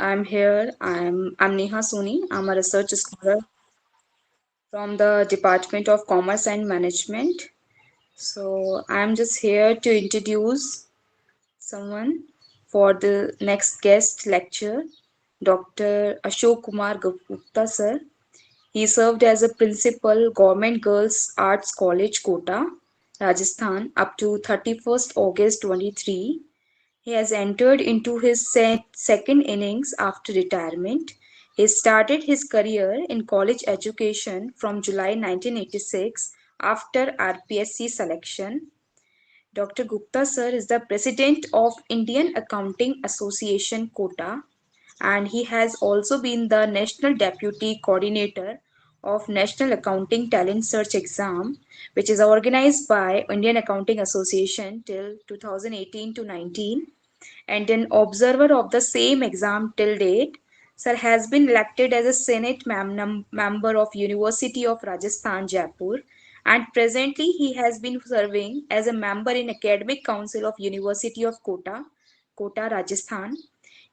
I'm here. I'm Neha Soni. I'm a research scholar from the Department of Commerce and Management. So I'm just here to introduce someone for the next guest lecture, Dr. Ashok Kumar Gupta sir. He served as a principal, Government Girls Arts College, Kota, Rajasthan, up to 31st August 23. He has entered into his second innings after retirement. He started his career in college education from July 1986 after RPSC selection. Dr. Gupta sir is the president of Indian Accounting Association Kota, and he has also been the national deputy coordinator of National Accounting Talent Search Exam, which is organized by Indian Accounting Association till 2018 to 19, and an observer of the same exam till date. Sir has been elected as a Senate member of University of Rajasthan, Jaipur, and presently he has been serving as a member in Academic Council of University of Kota, Kota, Rajasthan.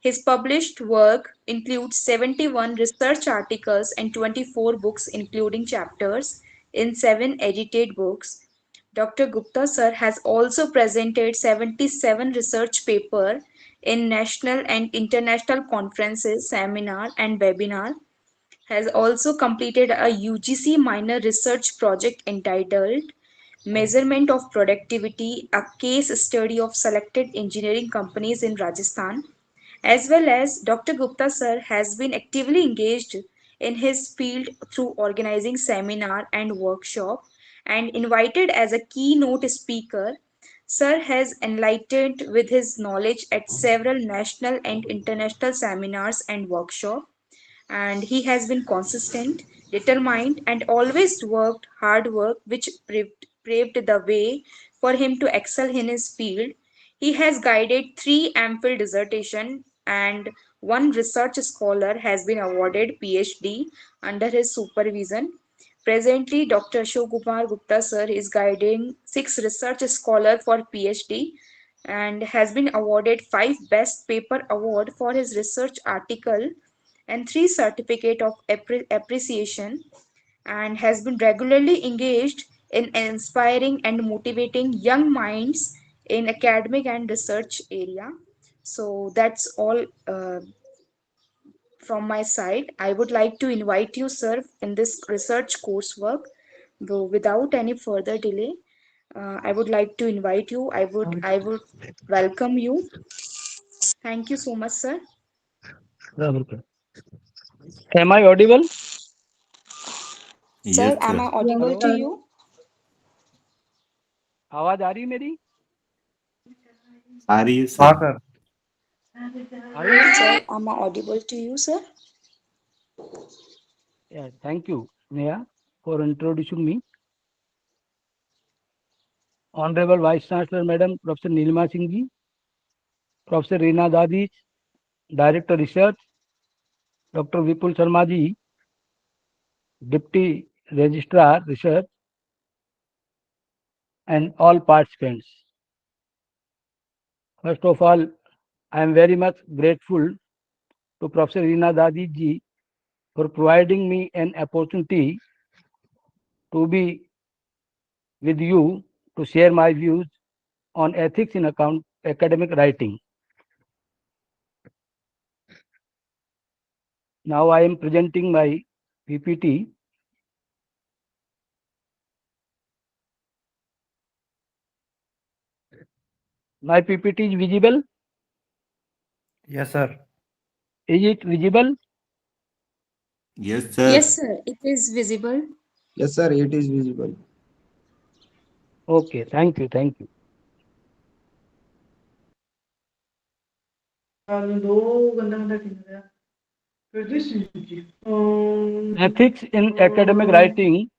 His published work includes 71 research articles and 24 books, including chapters in 7 edited books. Dr. Gupta sir has also presented 77 research papers in national and international conferences, seminar and webinar. Has also completed a UGC minor research project entitled Measurement of Productivity, a case study of selected engineering companies in Rajasthan. As well as Dr. Gupta sir has been actively engaged in his field through organizing seminar and workshop and invited as a keynote speaker. Sir has enlightened with his knowledge at several national and international seminars and workshops, and he has been consistent, determined, and always worked hard work, which paved the way for him to excel in his field. He has guided three ample dissertations, and one research scholar has been awarded PhD under his supervision. Presently, Dr. Ashok Kumar Gupta sir is guiding six research scholars for PhD and has been awarded five Best Paper Award for his research article and three certificate of appreciation, and has been regularly engaged in inspiring and motivating young minds in academic and research area. So that's all from my side. I would like to invite you, sir, in this research coursework. Though without any further delay, I would like to invite you. I would welcome you. Thank you so much, sir. Am I audible? Sir, Yes, am I sir. audible to Hello? you? आवाज आ रही है मेरी? आ रही है हाँ sir. Sir. आ रही है? Sir, am I audible to you, sir? Yeah, thank you, Neha, for introducing me. Honorable Vice Chancellor Madam Professor Nilima Singh ji, Professor Reena Dadi, Director Research, Dr. Vipul Sharma ji, Deputy Registrar Research, and all participants. First of all, I am very much grateful to Professor Reena Dadi ji for providing me an opportunity to be with you to share my views on ethics in academic writing. Now I am presenting my PPT. My PPT is visible. Yes, sir. Is it visible? Yes, sir. Yes, sir, it is visible. Yes, sir, it is visible. Okay, thank you, thank you. Ethics in academic writing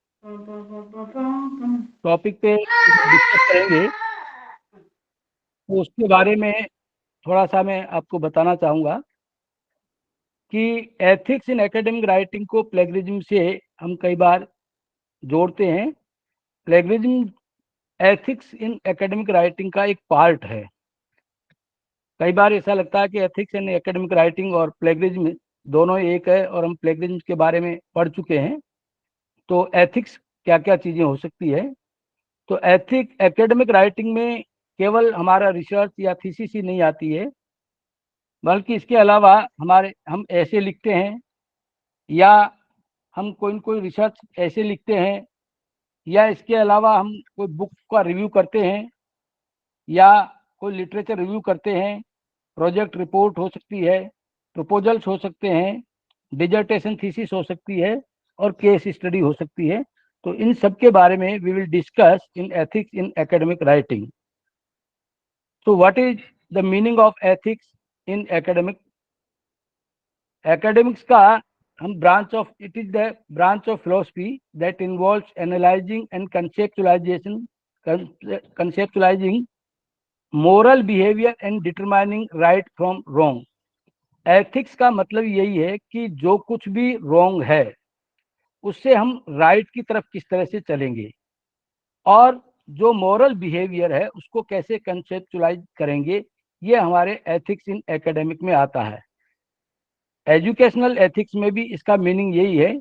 topic पे discuss करेंगे, तो उसके बारे में थोड़ा सा मैं आपको बताना चाहूँगा कि एथिक्स इन एकेडमिक राइटिंग को प्लेगरिज्म से हम कई बार जोड़ते हैं। Plagiarism ethics in academic writing का एक पार्ट है। कई बार ऐसा लगता है कि एथिक्स एंड एकेडमिक राइटिंग और प्लेगरिज्म दोनों एक है, और हम प्लेगरिज्म के बारे में पढ़ चुके हैं। तो एथिक्स क्या क्या चीज़ें हो सकती है? तो एथिक एकेडमिक राइटिंग में केवल हमारा रिसर्च या थीसिस ही नहीं आती है, बल्कि इसके अलावा हम ऐसे लिखते हैं, या हम कोई न कोई रिसर्च ऐसे लिखते हैं, या इसके अलावा हम कोई बुक का रिव्यू करते हैं, या कोई लिटरेचर रिव्यू करते हैं, प्रोजेक्ट रिपोर्ट हो सकती है, प्रपोजल्स हो सकते हैं, डिजर्टेशन थीसिस हो सकती है, और केस स्टडी हो सकती है। तो इन सब के बारे में we will discuss in ethics in academic writing. So what is the meaning of ethics in academics? Academics का हम branch of, it is the branch of philosophy that involves analyzing and conceptualizing moral behavior and determining right from wrong. Ethics का मतलब यही है कि जो कुछ भी wrong है उससे हम right की तरफ किस तरह से चलेंगे, और जो मोरल बिहेवियर है उसको कैसे कंसेप्चुलाइज करेंगे, ये हमारे एथिक्स इन एकेडमिक में आता है। एजुकेशनल एथिक्स में भी इसका मीनिंग यही है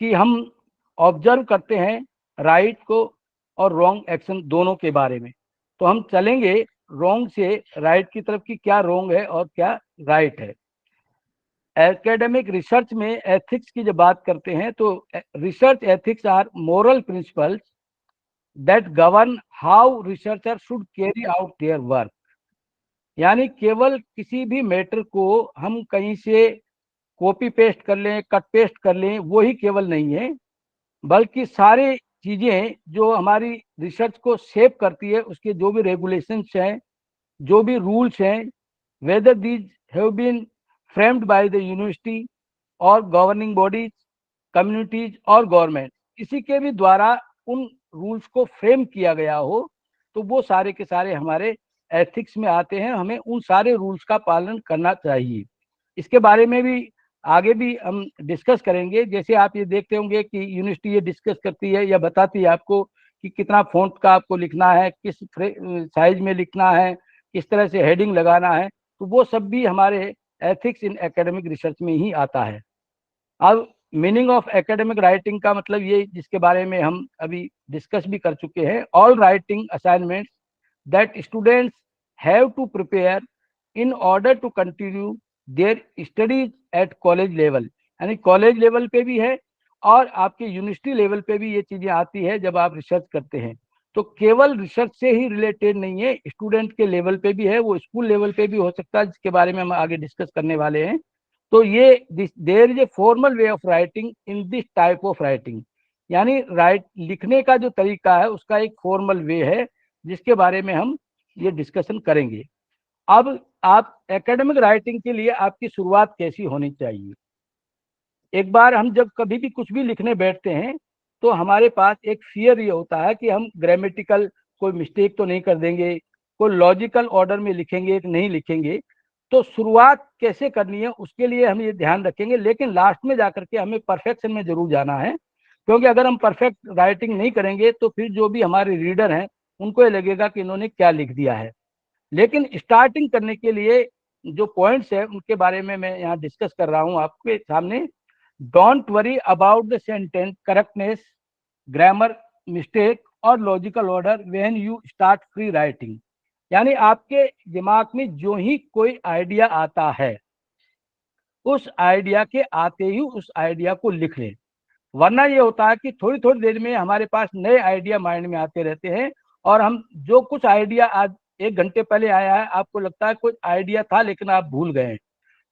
कि हम ऑब्जर्व करते हैं राइट को और रॉन्ग एक्शन दोनों के बारे में। तो हम चलेंगे रॉन्ग से राइट की तरफ कि क्या रॉन्ग है और क्या राइट है। एकेडमिक रिसर्च में एथिक्स की जब बात करते हैं तो research ethics are moral principles that govern how researchers should carry out their work। यानी केवल किसी भी मैटर को हम कहीं से कॉपी पेस्ट कर लें, कट पेस्ट कर लें, वो ही केवल नहीं है, बल्कि सारी चीजें जो हमारी रिसर्च को शेप करती है उसके जो भी रेगुलेशंस हैं, जो भी रूल्स हैं, whether these have been framed by the university और गवर्निंग बॉडीज, कम्युनिटीज और गवर्नमेंट, इसी के भी द्वारा उन रूल्स को फ्रेम किया गया हो, तो वो सारे के सारे हमारे एथिक्स में आते हैं। हमें उन सारे रूल्स का पालन करना चाहिए। इसके बारे में भी आगे भी हम डिस्कस करेंगे। जैसे आप ये देखते होंगे कि यूनिवर्सिटी ये डिस्कस करती है या बताती है आपको कि कितना फॉन्ट का आपको लिखना है, किस साइज में लिखना है, किस तरह से हेडिंग लगाना है, तो वो सब भी हमारे एथिक्स इन एकेडमिक रिसर्च में ही आता है। अब मीनिंग ऑफ एकेडमिक राइटिंग का मतलब ये, जिसके बारे में हम अभी डिस्कस भी कर चुके हैं, all writing assignments that students have to prepare in order to continue their studies at college level. यानी कॉलेज लेवल पे भी है और आपके यूनिवर्सिटी लेवल पे भी ये चीजें आती है जब आप रिसर्च करते हैं। तो केवल रिसर्च से ही रिलेटेड नहीं है, स्टूडेंट के लेवल पे भी है, वो स्कूल लेवल पे भी हो सकता है, जिसके बारे में हम आगे डिस्कस करने वाले हैं। तो ये there is a formal way of writing in this type of writing. यानी लिखने का जो तरीका है उसका एक फॉर्मल वे है, जिसके बारे में हम ये डिस्कशन करेंगे। अब आप एकेडमिक राइटिंग के लिए आपकी शुरुआत कैसी होनी चाहिए? एक बार हम जब कभी भी कुछ भी लिखने बैठते हैं तो हमारे पास एक फियर ये होता है कि हम ग्रामेटिकल कोई मिस्टेक तो नहीं कर देंगे, कोई लॉजिकल ऑर्डर में लिखेंगे कि नहीं लिखेंगे। तो शुरुआत कैसे करनी है उसके लिए हम ये ध्यान रखेंगे, लेकिन लास्ट में जाकर के हमें परफेक्शन में जरूर जाना है, क्योंकि अगर हम परफेक्ट राइटिंग नहीं करेंगे तो फिर जो भी हमारे रीडर हैं उनको ये लगेगा कि इन्होंने क्या लिख दिया है। लेकिन स्टार्टिंग करने के लिए जो पॉइंट्स है उनके बारे में मैं यहाँ डिस्कस कर रहा हूँ आपके सामने। Don't worry about the sentence correctness, grammar mistake और logical order when you start free writing. यानी आपके दिमाग में जो ही कोई आइडिया आता है उस आइडिया के आते ही उस आइडिया को लिख लें, वरना ये होता है कि थोड़ी थोड़ी देर में हमारे पास नए आइडिया माइंड में आते रहते हैं, और हम जो कुछ आइडिया आज 1 घंटे पहले आया है आपको लगता है कुछ आइडिया था लेकिन आप भूल गए।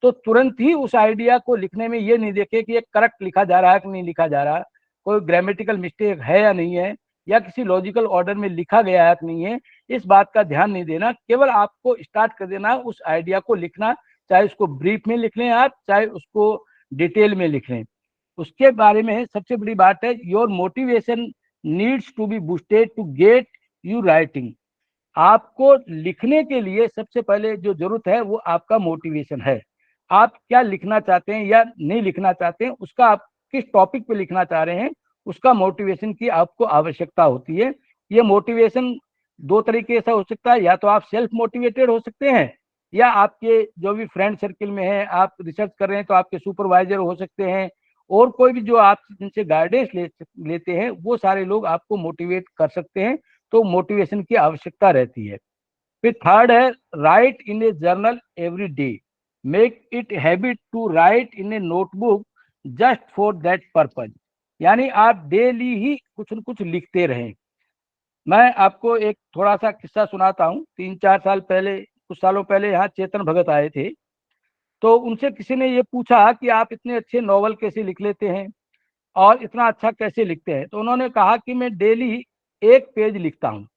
तो तुरंत ही उस आइडिया को लिखने में ये नहीं देखे कि ये करेक्ट लिखा जा रहा है कि नहीं लिखा जा रहा, कोई ग्रामेटिकल मिस्टेक है या नहीं है, या किसी लॉजिकल ऑर्डर में लिखा गया है कि नहीं है, इस बात का ध्यान नहीं देना। केवल आपको स्टार्ट कर देना उस आइडिया को लिखना, चाहे उसको ब्रीफ में लिख लें आप, चाहे उसको डिटेल में लिख लें। उसके बारे में सबसे बड़ी बात है, your motivation needs to be boosted to get you writing. आपको लिखने के लिए सबसे पहले जो जरूरत है वो आपका मोटिवेशन है। आप क्या लिखना चाहते हैं या नहीं लिखना चाहते हैं, उसका आप किस टॉपिक पे लिखना चाह रहे हैं, उसका मोटिवेशन की आपको आवश्यकता होती है। ये मोटिवेशन 2 तरीके से हो सकता है, या तो आप सेल्फ मोटिवेटेड हो सकते हैं या आपके जो भी फ्रेंड सर्किल में है, आप रिसर्च कर रहे हैं तो आपके सुपरवाइजर हो सकते हैं, और कोई भी जो आप जिनसे गाइडेंस लेते हैं, वो सारे लोग आपको मोटिवेट कर सकते हैं। तो मोटिवेशन की आवश्यकता रहती है। फिर थर्ड है, write in a journal every day, make it habit to write in a notebook just for that purpose. यानी आप डेली ही कुछ न कुछ लिखते रहें। मैं आपको एक थोड़ा सा किस्सा सुनाता हूँ। 3-4 साल पहले, कुछ सालों पहले यहाँ चेतन भगत आए थे। तो उनसे किसी ने ये पूछा कि आप इतने अच्छे नॉवल कैसे लिख लेते हैं और इतना अच्छा कैसे लिखते हैं। तो उन्होंने कहा कि मैं डेली एक पेज लिखता हूँ।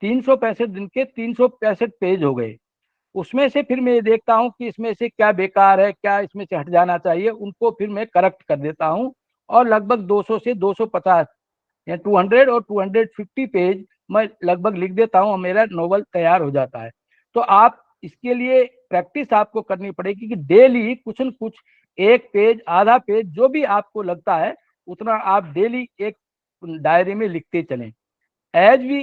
365 दिन के 365 पेज हो गए। उसमें से फिर मैं ये देखता हूँ कि इसमें से क्या बेकार है, क्या इसमें से हट जाना चाहिए, उनको फिर मैं करेक्ट कर देता हूँ। और लगभग 200 से 250 या 200 और 250 पेज मैं लगभग लिख देता हूँ और मेरा नॉवल तैयार हो जाता है। तो आप इसके लिए प्रैक्टिस आपको करनी पड़ेगी कि डेली कुछ न कुछ, एक पेज, आधा पेज, जो भी आपको लगता है उतना आप डेली एक डायरी में लिखते चलें। As we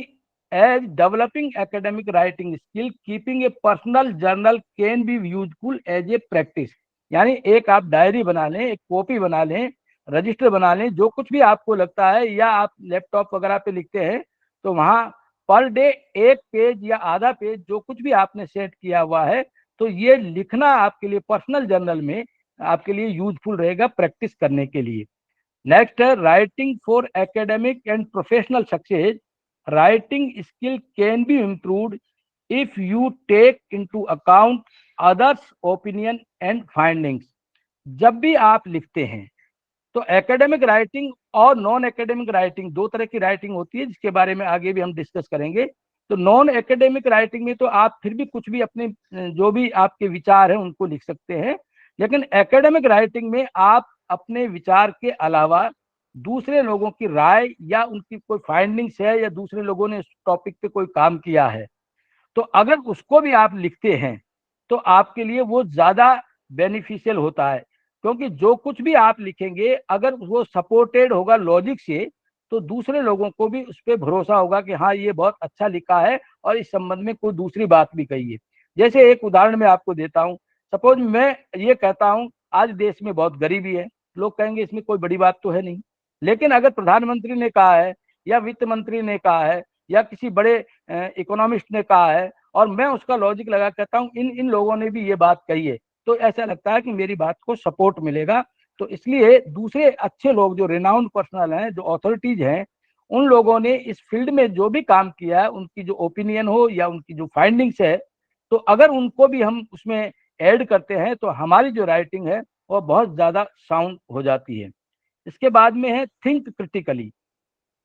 as developing academic writing skill, keeping a personal journal can be useful as a practice. यानी एक आप डायरी बना लें, एक कॉपी बना लें, रजिस्टर बना लें, जो कुछ भी आपको लगता है, या आप लैपटॉप वगैरह पे लिखते हैं तो वहां पर डे एक पेज या आधा पेज, जो कुछ भी आपने सेट किया हुआ है, तो ये लिखना आपके लिए पर्सनल जर्नल में आपके लिए यूजफुल रहेगा प्रैक्टिस करने के लिए। नेक्स्ट है, writing for academic and professional success, writing skill can be improved if you take into account others opinion and findings. जब भी आप लिखते हैं तो एकेडमिक राइटिंग और नॉन एकेडमिक राइटिंग, दो तरह की राइटिंग होती है, जिसके बारे में आगे भी हम डिस्कस करेंगे। तो नॉन एकेडमिक राइटिंग में तो आप फिर भी कुछ भी अपने जो भी आपके विचार हैं उनको लिख सकते हैं, लेकिन एकेडमिक राइटिंग में आप अपने विचार के अलावा दूसरे लोगों की राय या उनकी कोई फाइंडिंग्स है, या दूसरे लोगों ने उस टॉपिक पे कोई काम किया है, तो अगर उसको भी आप लिखते हैं तो आपके लिए वो ज्यादा बेनिफिशियल होता है। क्योंकि जो कुछ भी आप लिखेंगे, अगर वो सपोर्टेड होगा लॉजिक से, तो दूसरे लोगों को भी उस पर भरोसा होगा कि हाँ, ये बहुत अच्छा लिखा है और इस संबंध में कोई दूसरी बात भी कही है। जैसे एक उदाहरण मैं आपको देता हूँ। सपोज मैं ये कहता हूँ आज देश में बहुत गरीबी है, लोग कहेंगे इसमें कोई बड़ी बात तो है नहीं। लेकिन अगर प्रधानमंत्री ने कहा है, या वित्त मंत्री ने कहा है, या किसी बड़े इकोनॉमिस्ट ने कहा है, और मैं उसका लॉजिक लगा कहता हूँ इन इन लोगों ने भी ये बात कही है, तो ऐसा लगता है कि मेरी बात को सपोर्ट मिलेगा। तो इसलिए दूसरे अच्छे लोग, जो रिनाउंड पर्सनल हैं, जो अथॉरिटीज हैं, उन लोगों ने इस फील्ड में जो भी काम किया है, उनकी जो ओपिनियन हो या उनकी जो फाइंडिंग्स है, तो अगर उनको भी हम उसमें ऐड करते हैं तो हमारी जो राइटिंग है वो बहुत ज्यादा साउंड हो जाती है। इसके बाद में है, थिंक क्रिटिकली।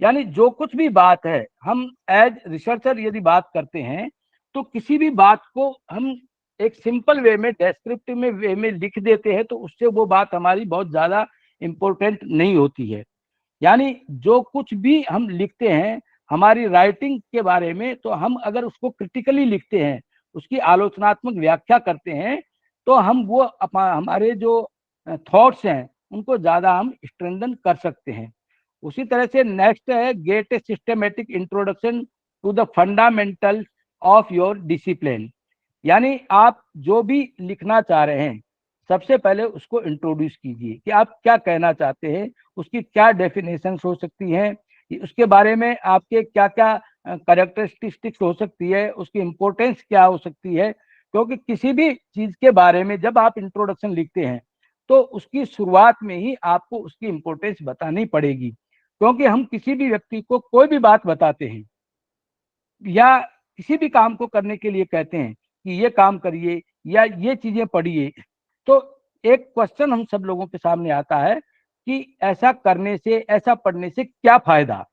यानी जो कुछ भी बात है, हम एज रिसर्चर यदि बात करते हैं तो किसी भी बात को हम एक सिंपल वे में, डेस्क्रिप्टिव में वे में लिख देते हैं, तो उससे वो बात हमारी बहुत ज्यादा इंपॉर्टेंट नहीं होती है। यानी जो कुछ भी हम लिखते हैं हमारी राइटिंग के बारे में, तो हम अगर उसको क्रिटिकली लिखते हैं, उसकी आलोचनात्मक व्याख्या करते हैं, तो हम वो हमारे जो थॉट्स हैं उनको ज्यादा हम स्ट्रेंथन कर सकते हैं। उसी तरह से नेक्स्ट है, get a systematic introduction to the fundamental of your discipline. यानी आप जो भी लिखना चाह रहे हैं, सबसे पहले उसको इंट्रोड्यूस कीजिए कि आप क्या कहना चाहते हैं, उसकी क्या डेफिनेशन हो सकती हैं, उसके बारे में आपके क्या क्या कैरेक्टरिस्टिक्स हो सकती है, उसकी इंपॉर्टेंस क्या हो सकती है। क्योंकि किसी भी चीज के बारे में जब आप इंट्रोडक्शन लिखते हैं तो उसकी शुरुआत में ही आपको उसकी इंपॉर्टेंस बतानी पड़ेगी। क्योंकि हम किसी भी व्यक्ति को कोई भी बात बताते हैं या किसी भी काम को करने के लिए कहते हैं कि ये काम करिए या ये चीजें पढ़िए, तो एक क्वेश्चन हम सब लोगों के सामने आता है कि ऐसा करने से, ऐसा पढ़ने से क्या फायदा।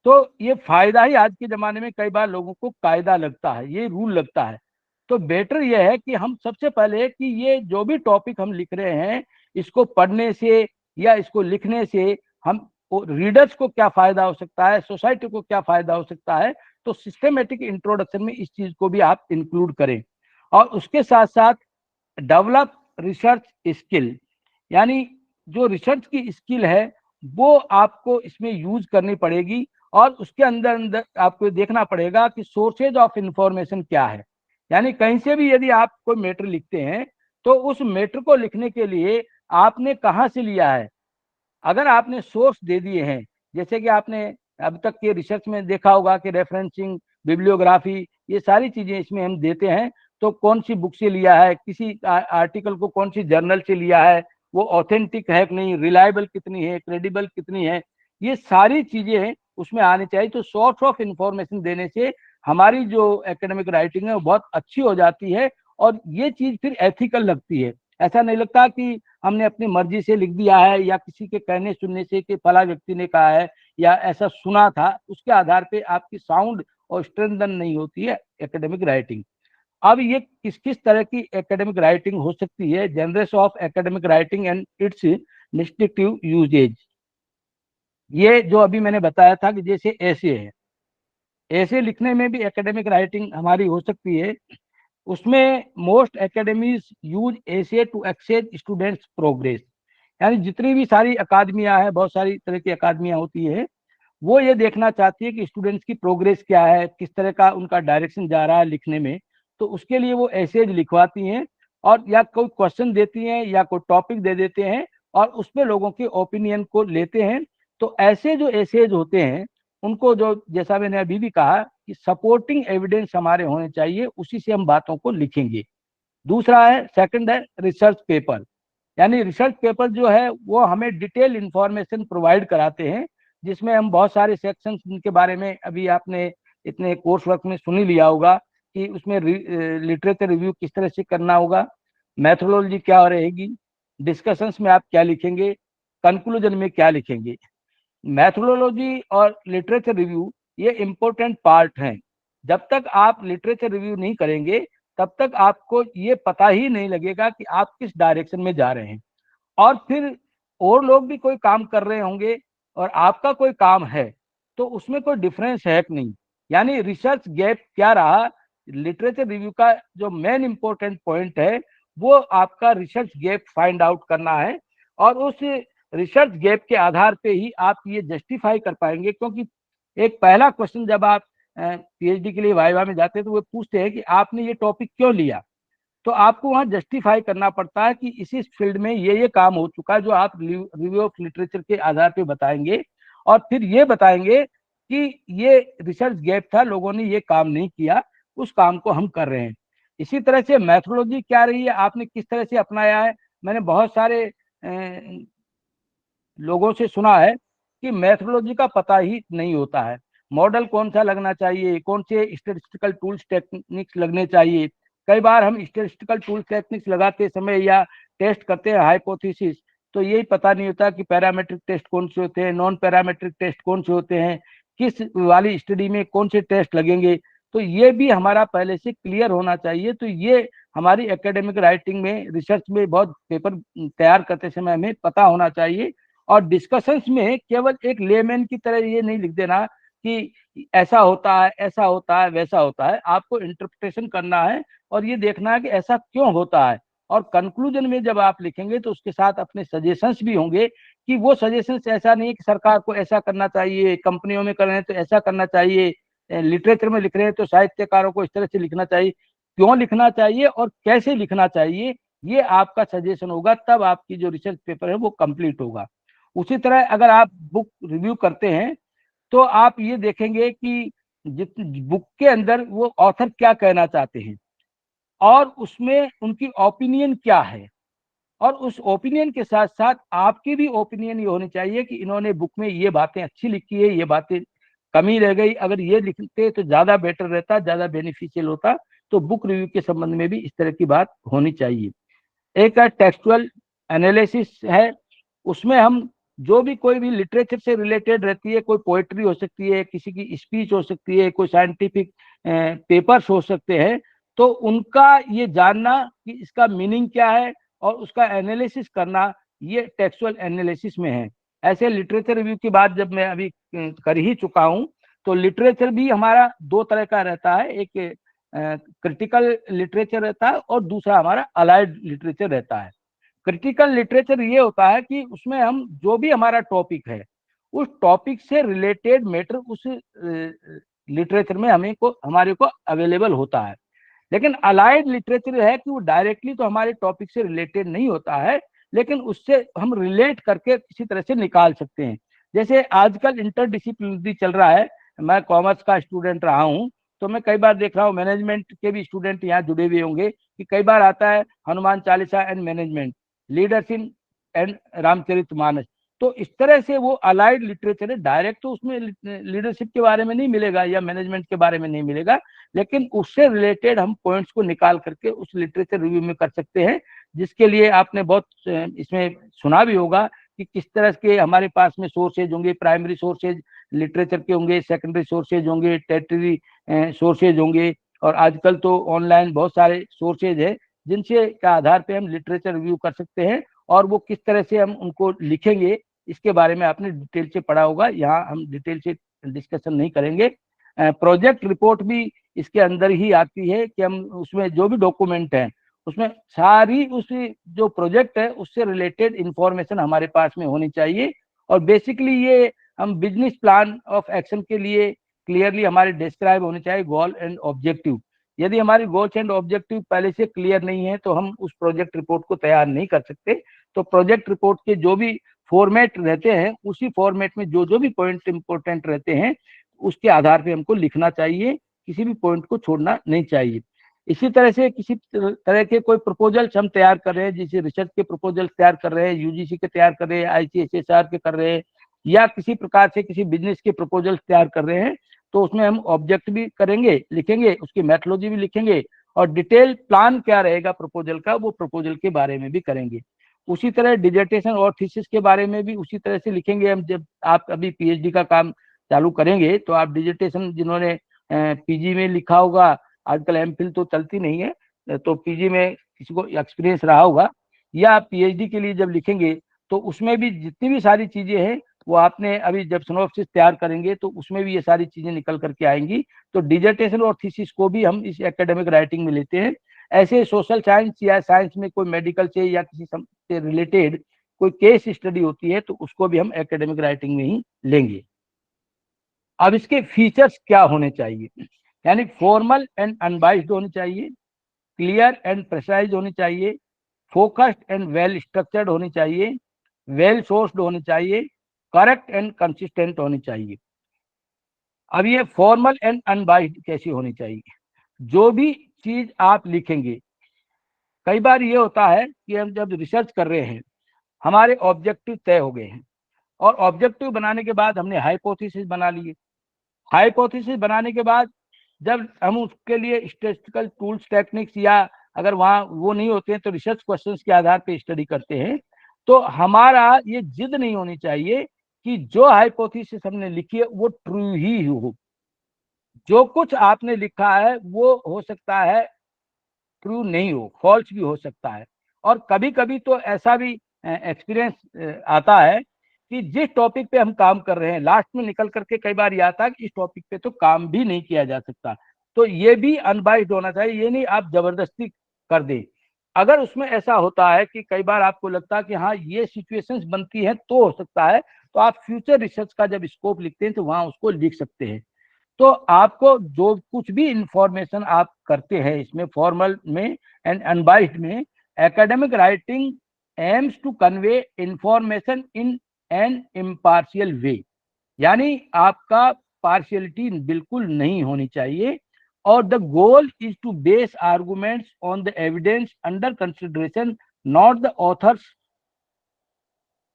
तो ये फायदा ही आज के जमाने में कई बार लोगों को कायदा लगता है, ये रूल लगता है। तो बेटर यह है कि हम सबसे पहले कि ये जो भी टॉपिक हम लिख रहे हैं, इसको पढ़ने से या इसको लिखने से हम रीडर्स को क्या फायदा हो सकता है, सोसाइटी को क्या फायदा हो सकता है। तो सिस्टमेटिक इंट्रोडक्शन में इस चीज को भी आप इंक्लूड करें। और उसके साथ साथ डेवलप रिसर्च स्किल, यानी जो रिसर्च की स्किल है वो आपको इसमें यूज करनी पड़ेगी। और उसके अंदर अंदर आपको देखना पड़ेगा कि सोर्सेज ऑफ इंफॉर्मेशन क्या है। यानी कहीं से भी यदि आप कोई मैटर लिखते हैं तो उस मैटर को लिखने के लिए आपने कहाँ से लिया है। अगर आपने सोर्स दे दिए हैं, जैसे कि आपने अब तक के रिसर्च में देखा होगा कि रेफरेंसिंग, बिब्लियोग्राफी, ये सारी चीजें इसमें हम देते हैं, तो कौन सी बुक से लिया है, किसी आर्टिकल को कौन सी जर्नल से लिया है, वो ऑथेंटिक है कि नहीं, रिलायबल कितनी है, क्रेडिबल कितनी है, ये सारी चीजें उसमें आनी चाहिए। तो सोर्स ऑफ इंफॉर्मेशन देने से हमारी जो एकेडमिक राइटिंग है वो बहुत अच्छी हो जाती है, और ये चीज फिर एथिकल लगती है। ऐसा नहीं लगता कि हमने अपनी मर्जी से लिख दिया है, या किसी के कहने सुनने से कि फला व्यक्ति ने कहा है या ऐसा सुना था, उसके आधार पे आपकी साउंड और स्ट्रेंथन नहीं होती है एकेडमिक राइटिंग। अब ये किस किस तरह की एकेडमिक राइटिंग हो सकती है, genres of academic writing and its destructive usage. ये जो अभी मैंने बताया था कि जैसे ऐसे है, ऐसे लिखने में भी एकेडमिक राइटिंग हमारी हो सकती है। उसमें मोस्ट एकेडमीज यूज ऐसे टू एक्सेस स्टूडेंट्स प्रोग्रेस, यानी जितनी भी सारी अकादमियां हैं, बहुत सारी तरह की अकादमियां होती है, वो ये देखना चाहती है कि स्टूडेंट्स की प्रोग्रेस क्या है, किस तरह का उनका डायरेक्शन जा रहा है लिखने में। तो उसके लिए वो एसेज लिखवाती हैं, और या कोई क्वेश्चन देती हैं या कोई टॉपिक दे देते हैं, और उस पर लोगों के ओपिनियन को लेते हैं। तो ऐसे जो एसेज होते हैं उनको, जो जैसा मैंने अभी भी कहा कि सपोर्टिंग एविडेंस हमारे होने चाहिए, उसी से हम बातों को लिखेंगे। दूसरा है, सेकंड है रिसर्च पेपर। यानी रिसर्च पेपर जो है वो हमें डिटेल इंफॉर्मेशन प्रोवाइड कराते हैं, जिसमें हम बहुत सारे सेक्शंस के बारे में अभी आपने इतने कोर्स वर्क में सुन ही लिया होगा कि उसमें लिटरेचर रिव्यू किस तरह से करना होगा, मैथोडोलॉजी क्या रहेगी, डिस्कशंस में आप क्या लिखेंगे, कंक्लूजन में क्या लिखेंगे। मैथोडोलॉजी और लिटरेचर रिव्यू ये इम्पोर्टेंट पार्ट हैं। जब तक आप लिटरेचर रिव्यू नहीं करेंगे तब तक आपको ये पता ही नहीं लगेगा कि आप किस डायरेक्शन में जा रहे हैं। और फिर और लोग भी कोई काम कर रहे होंगे और आपका कोई काम है, तो उसमें कोई डिफरेंस है कि नहीं। यानी रिसर्च गैप क्या रहा, लिटरेचर रिव्यू का जो मेन इंपॉर्टेंट पॉइंट है वो आपका रिसर्च गैप फाइंड आउट करना है, और उस रिसर्च गैप के आधार पे ही आप ये जस्टिफाई कर पाएंगे। क्योंकि एक पहला क्वेश्चन जब आप पीएचडी के लिए वाइवा में जाते हैं तो वो पूछते हैं कि आपने ये टॉपिक क्यों लिया, तो आपको वहां जस्टिफाई करना पड़ता है कि इसी फील्ड में ये काम हो चुका है, जो आप रिव्यू ऑफ लिटरेचर के आधार पे बताएंगे, और फिर ये बताएंगे कि ये रिसर्च गैप था, लोगों ने ये काम नहीं किया, उस काम को हम कर रहे हैं। इसी तरह से मैथोडोलॉजी क्या रही है, आपने किस तरह से अपनाया है। मैंने बहुत सारे लोगों से सुना है कि मैथोडोलॉजी का पता ही नहीं होता है, मॉडल कौन सा लगना चाहिए, कौन से स्टेटिस्टिकल टूल्स टेक्निक्स लगने चाहिए। कई बार हम स्टेटिस्टिकल टूल्स टेक्निक्स लगाते समय या टेस्ट करते हैं हाइपोथेसिस, तो यही पता नहीं होता कि पैरामेट्रिक टेस्ट कौन से होते हैं, नॉन पैरामेट्रिक टेस्ट कौन से होते हैं, किस वाली स्टडी में कौन से टेस्ट लगेंगे। तो ये भी हमारा पहले से क्लियर होना चाहिए। तो ये हमारी एकेडमिक राइटिंग में, रिसर्च में बहुत पेपर तैयार करते समय हमें पता होना चाहिए। और डिस्कशंस में केवल एक लेमैन की तरह ये नहीं लिख देना कि ऐसा होता है, ऐसा होता है, वैसा होता है। आपको इंटरप्रिटेशन करना है और ये देखना है कि ऐसा क्यों होता है। और कंक्लूजन में जब आप लिखेंगे तो उसके साथ अपने सजेशंस भी होंगे, कि वो सजेशंस ऐसा नहीं है कि सरकार को ऐसा करना चाहिए, कंपनियों में कर रहे हैं तो ऐसा करना चाहिए, लिटरेचर में लिख रहे हैं तो साहित्यकारों को इस तरह से लिखना चाहिए। क्यों लिखना चाहिए और कैसे लिखना चाहिए, ये आपका सजेशन होगा, तब आपकी जो रिसर्च पेपर है वो कंप्लीट होगा। उसी तरह अगर आप बुक रिव्यू करते हैं तो आप ये देखेंगे कि जित बुक के अंदर वो ऑथर क्या कहना चाहते हैं, और उसमें उनकी ओपिनियन क्या है, और उस ओपिनियन के साथ साथ आपकी भी ओपिनियन ये होनी चाहिए कि इन्होंने बुक में ये बातें अच्छी लिखी है, ये बातें कमी रह गई, अगर ये लिखते तो ज्यादा बेटर रहता, ज्यादा बेनिफिशियल होता। तो बुक रिव्यू के संबंध में भी इस तरह की बात होनी चाहिए। एक टेक्सुअल एनालिसिस है, उसमें हम जो भी कोई भी लिटरेचर से रिलेटेड रहती है, कोई पोएट्री हो सकती है, किसी की स्पीच हो सकती है, कोई साइंटिफिक पेपर्स हो सकते हैं, तो उनका ये जानना कि इसका मीनिंग क्या है और उसका एनालिसिस करना, ये टेक्सुअल एनालिसिस में है। ऐसे लिटरेचर रिव्यू की बात जब मैं अभी कर ही चुका हूं, तो लिटरेचर भी हमारा दो तरह का रहता है, एक क्रिटिकल लिटरेचर रहता है और दूसरा हमारा अलाइड लिटरेचर रहता है। क्रिटिकल लिटरेचर ये होता है कि उसमें हम जो भी हमारा टॉपिक है, उस टॉपिक से रिलेटेड मैटर उस लिटरेचर में हमें को हमारे को अवेलेबल होता है। लेकिन अलाइड लिटरेचर है कि वो डायरेक्टली तो हमारे टॉपिक से रिलेटेड नहीं होता है, लेकिन उससे हम रिलेट करके किसी तरह से निकाल सकते हैं। जैसे आजकल इंटरडिसिप्लिनरी चल रहा है, मैं कॉमर्स का स्टूडेंट रहा हूँ, तो मैं कई बार देख रहा हूँ मैनेजमेंट के भी स्टूडेंट यहाँ जुड़े हुए होंगे कि कई बार आता है Hanuman Chalisa and management, leadership and Ramcharitmanas. तो इस तरह से वो अलाइड लिटरेचर है, डायरेक्ट तो उसमें लीडरशिप के बारे में नहीं मिलेगा या मैनेजमेंट के बारे में नहीं मिलेगा, लेकिन उससे रिलेटेड हम पॉइंट्स को निकाल करके उस लिटरेचर रिव्यू में कर सकते हैं, जिसके लिए आपने बहुत इसमें सुना भी होगा कि किस तरह के हमारे पास में सोर्सेज होंगे, प्राइमरी सोर्सेज लिटरेचर के होंगे, सेकेंडरी सोर्सेज होंगे, टेरिटरी सोर्सेज होंगे, और आजकल तो ऑनलाइन बहुत सारे सोर्सेज है जिनसे के आधार पे हम लिटरेचर रिव्यू कर सकते हैं, और वो किस तरह से हम उनको लिखेंगे इसके बारे में आपने डिटेल से पढ़ा होगा, यहाँ हम डिटेल से डिस्कशन नहीं करेंगे। प्रोजेक्ट रिपोर्ट भी इसके अंदर ही आती है कि हम उसमें जो भी डॉक्यूमेंट है उसमें सारी उस जो प्रोजेक्ट है उससे रिलेटेड इंफॉर्मेशन हमारे पास में होनी चाहिए। और बेसिकली ये हम बिजनेस प्लान ऑफ एक्शन के लिए क्लियरली हमारे डिस्क्राइब होने चाहिए गोल एंड ऑब्जेक्टिव। यदि हमारी गोल्स एंड ऑब्जेक्टिव पहले से क्लियर नहीं है तो हम उस प्रोजेक्ट रिपोर्ट को तैयार नहीं कर सकते। तो प्रोजेक्ट रिपोर्ट के जो भी फॉर्मेट रहते हैं उसी फॉर्मेट में जो जो भी पॉइंट इंपॉर्टेंट रहते हैं उसके आधार पे हमको लिखना चाहिए, किसी भी पॉइंट को छोड़ना नहीं चाहिए। इसी तरह से किसी तरह के कोई प्रपोजल्स हम तैयार कर रहे हैं, जैसे रिसर्च के प्रपोजल्स तैयार कर रहे हैं, यूजीसी के तैयार कर रहे हैं, आईसीएसआर के कर रहे हैं, या किसी प्रकार से किसी बिजनेस के प्रपोजल्स तैयार कर रहे हैं, तो उसमें हम ऑब्जेक्ट भी करेंगे, लिखेंगे, उसकी मेथोलॉजी भी लिखेंगे, और डिटेल प्लान क्या रहेगा प्रपोजल का वो प्रपोजल के बारे में भी करेंगे। उसी तरह डिजर्टेशन और थीसिस के बारे में भी उसी तरह से लिखेंगे हम। जब आप अभी पीएचडी का काम चालू करेंगे तो आप डिजर्टेशन जिन्होंने पीजी में लिखा होगा, आजकल एमफिल तो चलती नहीं है, तो पीजी में किसी को एक्सपीरियंस रहा होगा, या पीएचडी के लिए जब लिखेंगे तो उसमें भी जितनी भी सारी चीजें हैं वो आपने अभी जब सिनॉप्सिस तैयार करेंगे तो उसमें भी ये सारी चीजें निकल करके आएंगी। तो डिजर्टेशन और थीसिस को भी हम इस एकेडमिक राइटिंग में लेते हैं। ऐसे सोशल साइंस या साइंस में कोई मेडिकल से या किसी से रिलेटेड कोई केस स्टडी होती है तो उसको भी हम एकेडमिक राइटिंग में ही लेंगे। अब इसके फीचर्स क्या होने चाहिए, यानी फॉर्मल एंड अनबाइस्ड होनी चाहिए, क्लियर एंड प्रिसाइज होनी चाहिए, फोकस्ड एंड वेल स्ट्रक्चर्ड होनी चाहिए, वेल सोर्स्ड होनी चाहिए, करेक्ट एंड कंसिस्टेंट होनी चाहिए। अब ये फॉर्मल एंड अनबाइस्ड कैसी होनी चाहिए, जो भी चीज आप लिखेंगे, कई बार ये होता है कि हम जब रिसर्च कर रहे हैं हमारे ऑब्जेक्टिव तय हो गए हैं, और ऑब्जेक्टिव बनाने के बाद हमने हाइपोथेसिस बना लिए। हाइपोथेसिस बनाने के बाद जब हम उसके लिए स्टैटिस्टिकल टूल्स टेक्निक्स या अगर वहाँ वो नहीं होते हैं तो रिसर्च क्वेश्चंस के आधार पे स्टडी करते हैं, तो हमारा ये जिद नहीं होनी चाहिए कि जो हाइपोथेसिस हमने लिखी है वो ट्रू ही हो। जो कुछ आपने लिखा है वो हो सकता है ट्रू नहीं हो, फॉल्स भी हो सकता है। और कभी कभी तो ऐसा भी एक्सपीरियंस आता है कि जिस टॉपिक पे हम काम कर रहे हैं लास्ट में निकल करके कई बार ये आता है कि इस टॉपिक पे तो काम भी नहीं किया जा सकता। तो ये भी अनबाइस्ड होना चाहिए, ये नहीं आप जबरदस्ती कर दें। अगर उसमें ऐसा होता है कि कई बार आपको लगता है कि हाँ ये सिचुएशंस बनती है तो हो सकता है, तो आप फ्यूचर रिसर्च का जब स्कोप लिखते हैं तो वहां उसको लिख सकते हैं। तो आपको जो कुछ भी इंफॉर्मेशन आप करते हैं इसमें फॉर्मल में एंड अनबाइस्ड में, academic writing aims to convey information in an impartial way, यानी आपका पार्शियलिटी बिल्कुल नहीं होनी चाहिए। और the goal is to base arguments on the evidence under consideration, not the author's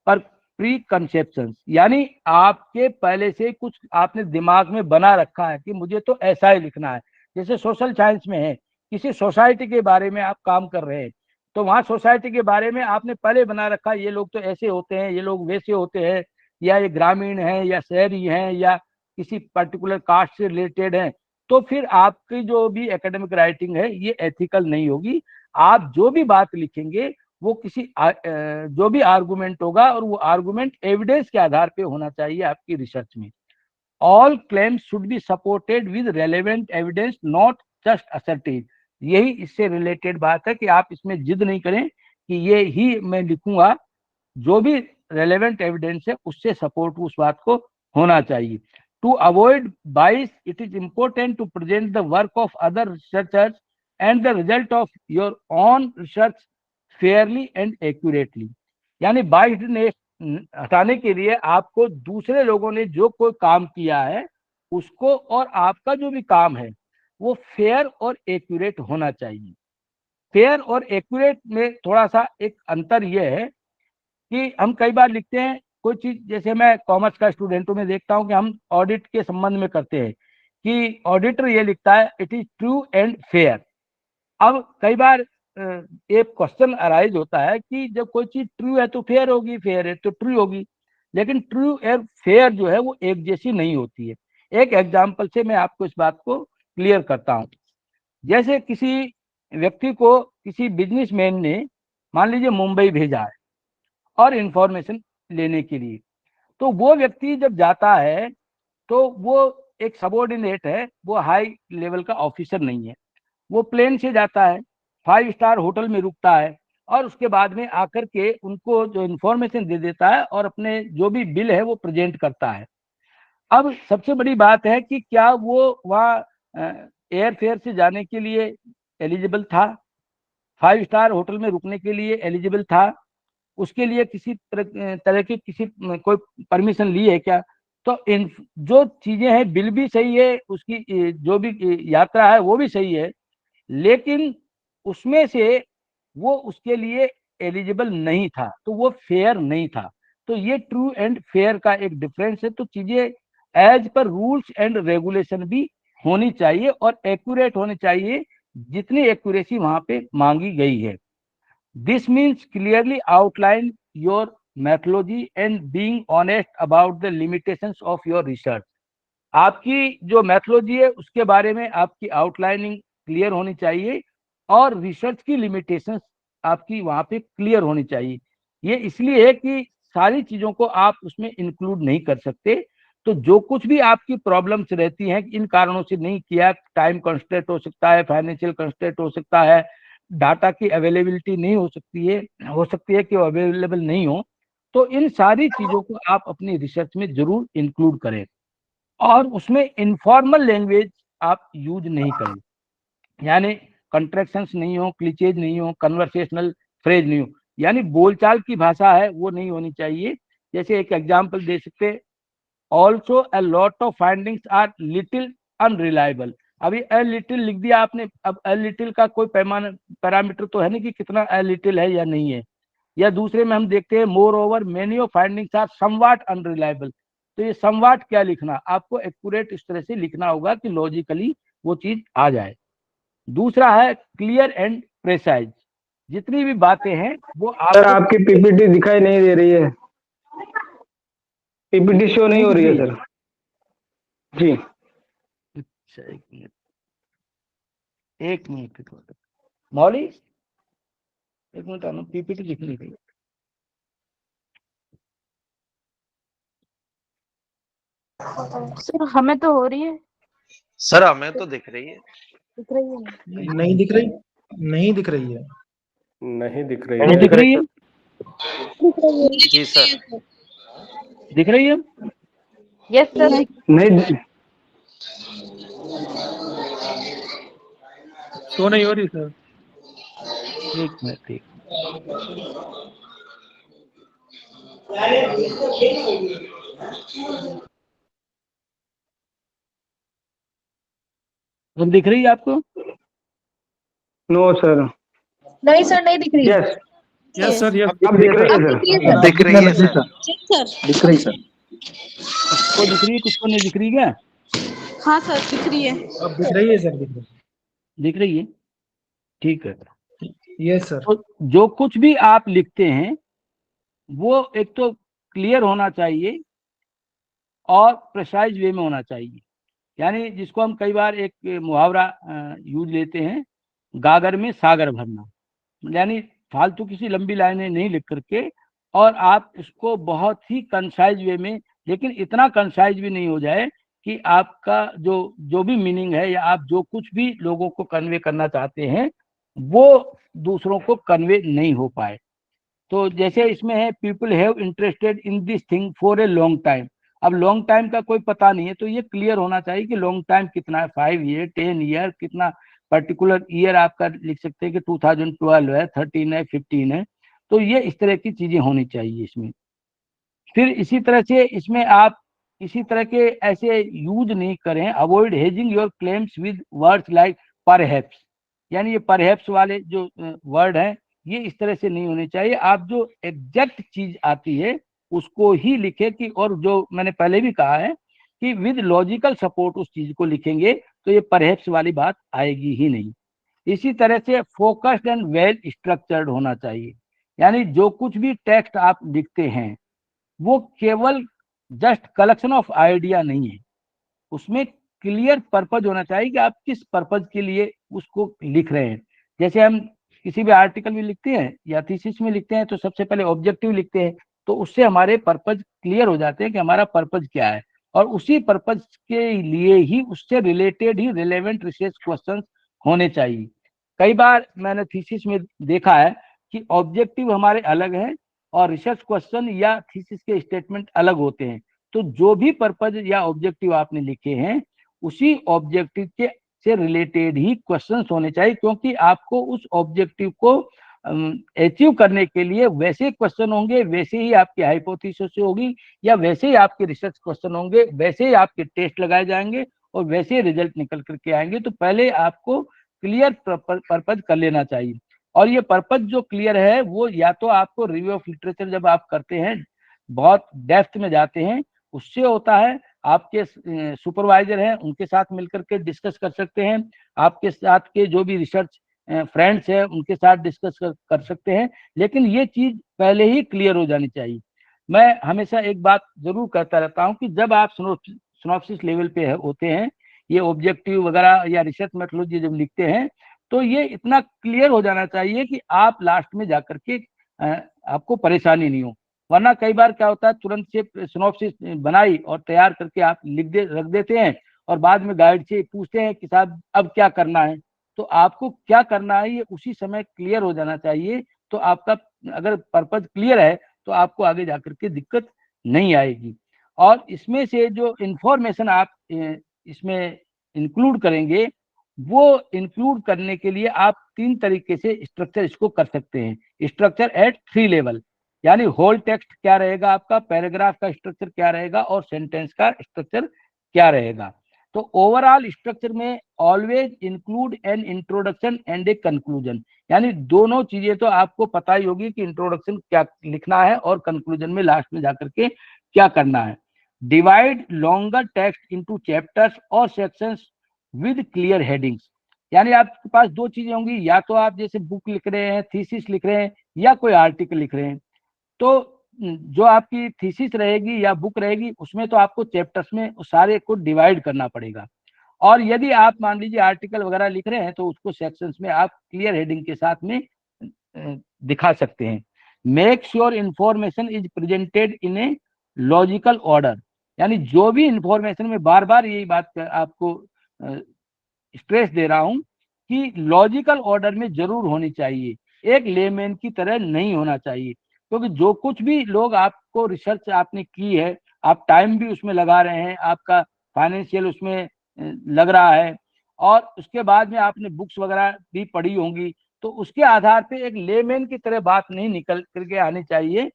per preconception, यानी आपके पहले से कुछ आपने दिमाग में बना रखा है कि मुझे तो ऐसा ही लिखना है। जैसे सोशल साइंस में है, किसी सोसाइटी के बारे में आप काम कर रहे हैं तो वहां सोसाइटी के बारे में आपने पहले बना रखा है, ये लोग तो ऐसे होते हैं, ये लोग वैसे होते हैं, या ये ग्रामीण है या शहरी हैं या किसी पर्टिकुलर कास्ट से रिलेटेड है, तो फिर आपकी जो भी एकेडमिक राइटिंग है ये एथिकल नहीं होगी। आप जो भी बात लिखेंगे वो किसी जो भी आर्गुमेंट होगा और वो आर्गुमेंट एविडेंस के आधार पे होना चाहिए आपकी रिसर्च में। All claims should be supported with relevant evidence, not just asserted. यही इससे रिलेटेड बात है कि आप इसमें जिद नहीं करें कि ये ही मैं लिखूंगा, जो भी रेलेवेंट एविडेंस है उससे सपोर्ट उस बात को होना चाहिए। To avoid bias it is important to present the work of other researchers and the result of your own research fairly and accurately। यानी बायसनेस हटाने के लिए आपको दूसरे लोगों ने जो कोई काम किया है उसको और आपका जो भी काम है वो फेयर और एक्यूरेट होना चाहिए। फेयर और एक्यूरेट में थोड़ा सा एक अंतर यह है कि हम कई बार लिखते हैं कोई चीज, जैसे मैं कॉमर्स का स्टूडेंटों में देखता हूं कि हम ऑडिट के संबंध में करते हैं कि ऑडिटर ये लिखता है it is true and fair. अब कई बार एक क्वेश्चन अराइज होता है कि जब कोई चीज ट्रू है तो फेयर होगी, फेयर है तो ट्रू होगी, लेकिन ट्रू और फेयर जो है वो एक जैसी नहीं होती है। एक एग्जाम्पल से मैं आपको इस बात को क्लियर करता हूँ। जैसे किसी व्यक्ति को किसी बिजनेसमैन ने मान लीजिए मुंबई भेजा है और इंफॉर्मेशन लेने के लिए, तो वो व्यक्ति जब जाता है तो वो एक सबॉर्डिनेट है, वो हाई लेवल का ऑफिसर नहीं है। वो प्लेन से जाता है, 5 स्टार होटल में रुकता है और उसके बाद में आकर के उनको जो इन्फॉर्मेशन दे देता है और अपने जो भी बिल है वो प्रेजेंट करता है। अब सबसे बड़ी बात है कि क्या वो वहाँ एयर फेयर से जाने के लिए एलिजिबल था, 5 स्टार होटल में रुकने के लिए एलिजिबल था, उसके लिए किसी तरह की किसी कोई परमिशन ली है क्या? तो इन जो चीजें हैं, बिल भी सही है, उसकी जो भी यात्रा है वो भी सही है, लेकिन उसमें से वो उसके लिए एलिजिबल नहीं था, तो वो फेयर नहीं था। तो ये ट्रू एंड फेयर का एक डिफरेंस है। तो चीजें as per rules and regulation भी होनी चाहिए और एक्यूरेट होनी चाहिए, जितनी एक्यूरेसी वहां पे मांगी गई है। This means clearly outline your methodology and being honest about the limitations of your research। आपकी जो मैथोलॉजी है उसके बारे में आपकी आउटलाइनिंग क्लियर होनी चाहिए और रिसर्च की लिमिटेशंस आपकी वहां पे क्लियर होनी चाहिए। ये इसलिए है कि सारी चीजों को आप उसमें इंक्लूड नहीं कर सकते। तो जो कुछ भी आपकी प्रॉब्लम्स रहती हैं, इन कारणों से नहीं किया, टाइम कंस्ट्रेंट हो सकता है, फाइनेंशियल कंस्ट्रेंट हो सकता है, डाटा की अवेलेबिलिटी नहीं हो सकती है, कि वो अवेलेबल नहीं हो, तो इन सारी चीजों को आप अपनी रिसर्च में जरूर इंक्लूड करें और उसमें इनफॉर्मल लैंग्वेज आप यूज नहीं करें, यानी कंट्रैक्शंस नहीं हो, क्लिचेज नहीं हो, कन्वर्सेशनल फ्रेज नहीं हो, यानी बोलचाल की भाषा है वो नहीं होनी चाहिए। जैसे एक एग्जांपल दे सकते हैं, also a lot of findings are little unreliable. अभी अ लिटिल लिख दिया आपने, अब अ लिटिल का कोई पैमाना पैरामीटर तो है नहीं कि कितना अ लिटिल है या नहीं है। या दूसरे में हम देखते हैं moreover many of findings are somewhat unreliable. तो ये समवाट क्या लिखना, आपको एक्यूरेट इस तरह से लिखना होगा कि लॉजिकली वो चीज आ जाए। दूसरा है क्लियर एंड प्रेसाइज। जितनी भी बातें हैं वो सर आपको आपकी पीपीटी दिखाई नहीं दे रही है, पीपीटी शो नहीं हो रही है सर जी। अच्छा, एक मिनट मौली, एक मिनट आना, पीपीटी दिखनी थी। सर हमें तो हो रही है। सर हमें तो दिख रही है। दिख रही है नहीं दिख रही, नहीं दिख रही है। नहीं दिख रही नहीं है। दिख रही है? जी सर। दिख रही है? Yes sir. नहीं शो नहीं हो रही सर। एक मिनट, एक अब दिख रही है आपको? No sir. नहीं सर, नहीं दिख रही। यस यस सर, यस अब दिख रही है सर। दिख रही है सर। दिख रही सर। किसको दिख रही है, किसको नहीं दिख रही क्या? हाँ सर दिख रही है। अब दिख रही है सर, दिख रही दिख रही है, ठीक है। है। Yes sir. तो जो कुछ भी आप लिखते हैं वो एक तो क्लियर होना चाहिए और प्रिसाइज वे में होना चाहिए। यानी जिसको हम कई बार एक मुहावरा यूज लेते हैं, गागर में सागर भरना, यानी फालतू किसी लंबी लाइनें नहीं लिख करके और आप इसको बहुत ही कंसाइज वे में, लेकिन इतना कंसाइज भी नहीं हो जाए कि आपका जो जो भी मीनिंग है या आप जो कुछ भी लोगों को कन्वे करना चाहते हैं वो दूसरों को कन्वे नहीं हो पाए। तो जैसे इसमें है people have interested in this thing for a long time. अब लॉन्ग टाइम का कोई पता नहीं है, तो ये क्लियर होना चाहिए कि लॉन्ग टाइम कितना है, 5 ईयर, 10 ईयर, कितना पर्टिकुलर ईयर आपका लिख सकते हैं कि 2012 है, 13 है, 15 है। तो ये इस तरह की चीजें होनी चाहिए इसमें। फिर इसी तरह से इसमें आप इसी तरह के ऐसे यूज नहीं करें। Avoid hedging your claims with words like perhaps, यानी ये परहैप्स वाले जो वर्ड हैं ये इस तरह से नहीं होने चाहिए। आप जो एग्जैक्ट चीज आती है उसको ही लिखे कि, और जो मैंने पहले भी कहा है कि विद लॉजिकल सपोर्ट उस चीज को लिखेंगे तो ये परहैप्स वाली बात आएगी ही नहीं। इसी तरह से फोकस्ड एंड वेल स्ट्रक्चर्ड होना चाहिए, यानी जो कुछ भी टेक्स्ट आप लिखते हैं वो केवल जस्ट कलेक्शन ऑफ आइडिया नहीं है, उसमें क्लियर पर्पज होना चाहिए कि आप किस पर्पज के लिए उसको लिख रहे हैं। जैसे हम किसी भी आर्टिकल में लिखते हैं या थीसिस में लिखते हैं तो सबसे पहले ऑब्जेक्टिव लिखते हैं, तो उससे हमारे पर्पज क्लियर हो जाते हैं कि हमारा पर्पज क्या है, और उसी पर्पज के लिए ही उससे रिलेटेड ही रिलेवेंट रिसर्च क्वेश्चन होने चाहिए। कई बार मैंने थीसिस में देखा है कि ऑब्जेक्टिव हमारे अलग हैं और रिसर्च क्वेश्चन या थीसिस के स्टेटमेंट अलग होते हैं। तो जो भी पर्पज या ऑब्जेक्टिव आपने लिखे हैं उसी ऑब्जेक्टिव के से रिलेटेड ही क्वेश्चंस होने चाहिए, क्योंकि आपको उस ऑब्जेक्टिव को अचीव करने के लिए वैसे क्वेश्चन होंगे, वैसे ही आपकी हाइपोथेसिस होगी, या वैसे ही आपके रिसर्च क्वेश्चन होंगे, वैसे ही आपके टेस्ट लगाए जाएंगे और वैसे ही रिजल्ट निकल करके आएंगे। तो पहले आपको क्लियर पर्पज कर लेना चाहिए, और ये पर्पज जो क्लियर है वो या तो आपको रिव्यू ऑफ लिटरेचर जब आप करते हैं बहुत डेप्थ में जाते हैं उससे होता है, आपके सुपरवाइजर हैं उनके साथ मिलकर के डिस्कस कर सकते हैं, आपके साथ के जो भी रिसर्च फ्रेंड्स हैं उनके साथ डिस्कस कर सकते हैं, लेकिन ये चीज पहले ही क्लियर हो जानी चाहिए। मैं हमेशा एक बात जरूर कहता रहता हूँ कि जब आप सिनॉप्सिस लेवल पे होते हैं, ये ऑब्जेक्टिव वगैरह या रिसर्च मेथोडोलॉजी जब लिखते हैं तो ये इतना क्लियर हो जाना चाहिए कि आप लास्ट में जाकर के आपको परेशानी नहीं हो। वरना कई बार क्या होता है, तुरंत से सिनॉप्सिस बनाई और तैयार करके आप रख देते हैं और बाद में गाइड से पूछते हैं कि साहब अब क्या करना है। तो आपको क्या करना है ये उसी समय क्लियर हो जाना चाहिए, तो आपका अगर पर्पज क्लियर है तो आपको आगे जाकर के दिक्कत नहीं आएगी। और इसमें से जो इंफॉर्मेशन आप इसमें इंक्लूड करेंगे वो इंक्लूड करने के लिए आप 3 तरीके से स्ट्रक्चर इसको कर सकते हैं। स्ट्रक्चर एट 3 लेवल, यानी होल टेक्स्ट क्या रहेगा आपका, पैराग्राफ का स्ट्रक्चर क्या रहेगा और सेंटेंस का स्ट्रक्चर क्या रहेगा। तो ओवरऑल स्ट्रक्चर में always include an introduction and a conclusion, यानी दोनों चीजें तो आपको पता ही होगी कि इंट्रोडक्शन क्या लिखना है और कंक्लूजन में लास्ट में जाकर के क्या करना है। Divide longer text into chapters और सेक्शंस विद क्लियर हेडिंग्स, यानी आपके पास 2 चीजें होंगी, या तो आप जैसे बुक लिख रहे हैं, थीसिस लिख रहे हैं या कोई आर्टिकल लिख रहे हैं, तो जो आपकी थीसिस रहेगी या बुक रहेगी उसमें तो आपको चैप्टर्स में सारे को डिवाइड करना पड़ेगा, और यदि आप मान लीजिए आर्टिकल वगैरह लिख रहे हैं तो उसको सेक्शंस में आप क्लियर हेडिंग के साथ में दिखा सकते हैं। Make sure information is presented in a logical order, यानी जो भी इंफॉर्मेशन में बार बार यही बात आपको स्ट्रेस दे रहा हूं कि लॉजिकल ऑर्डर में जरूर होनी चाहिए, एक लेमैन की तरह नहीं होना चाहिए, क्योंकि जो कुछ भी लोग आपको रिसर्च आपने की है, आप टाइम भी उसमें लगा रहे हैं, आपका फाइनेंशियल उसमें लग रहा है, और उसके बाद में आपने बुक्स वगैरह भी पढ़ी होंगी, तो उसके आधार पे एक लेमैन की तरह बात नहीं निकल करके आनी चाहिए,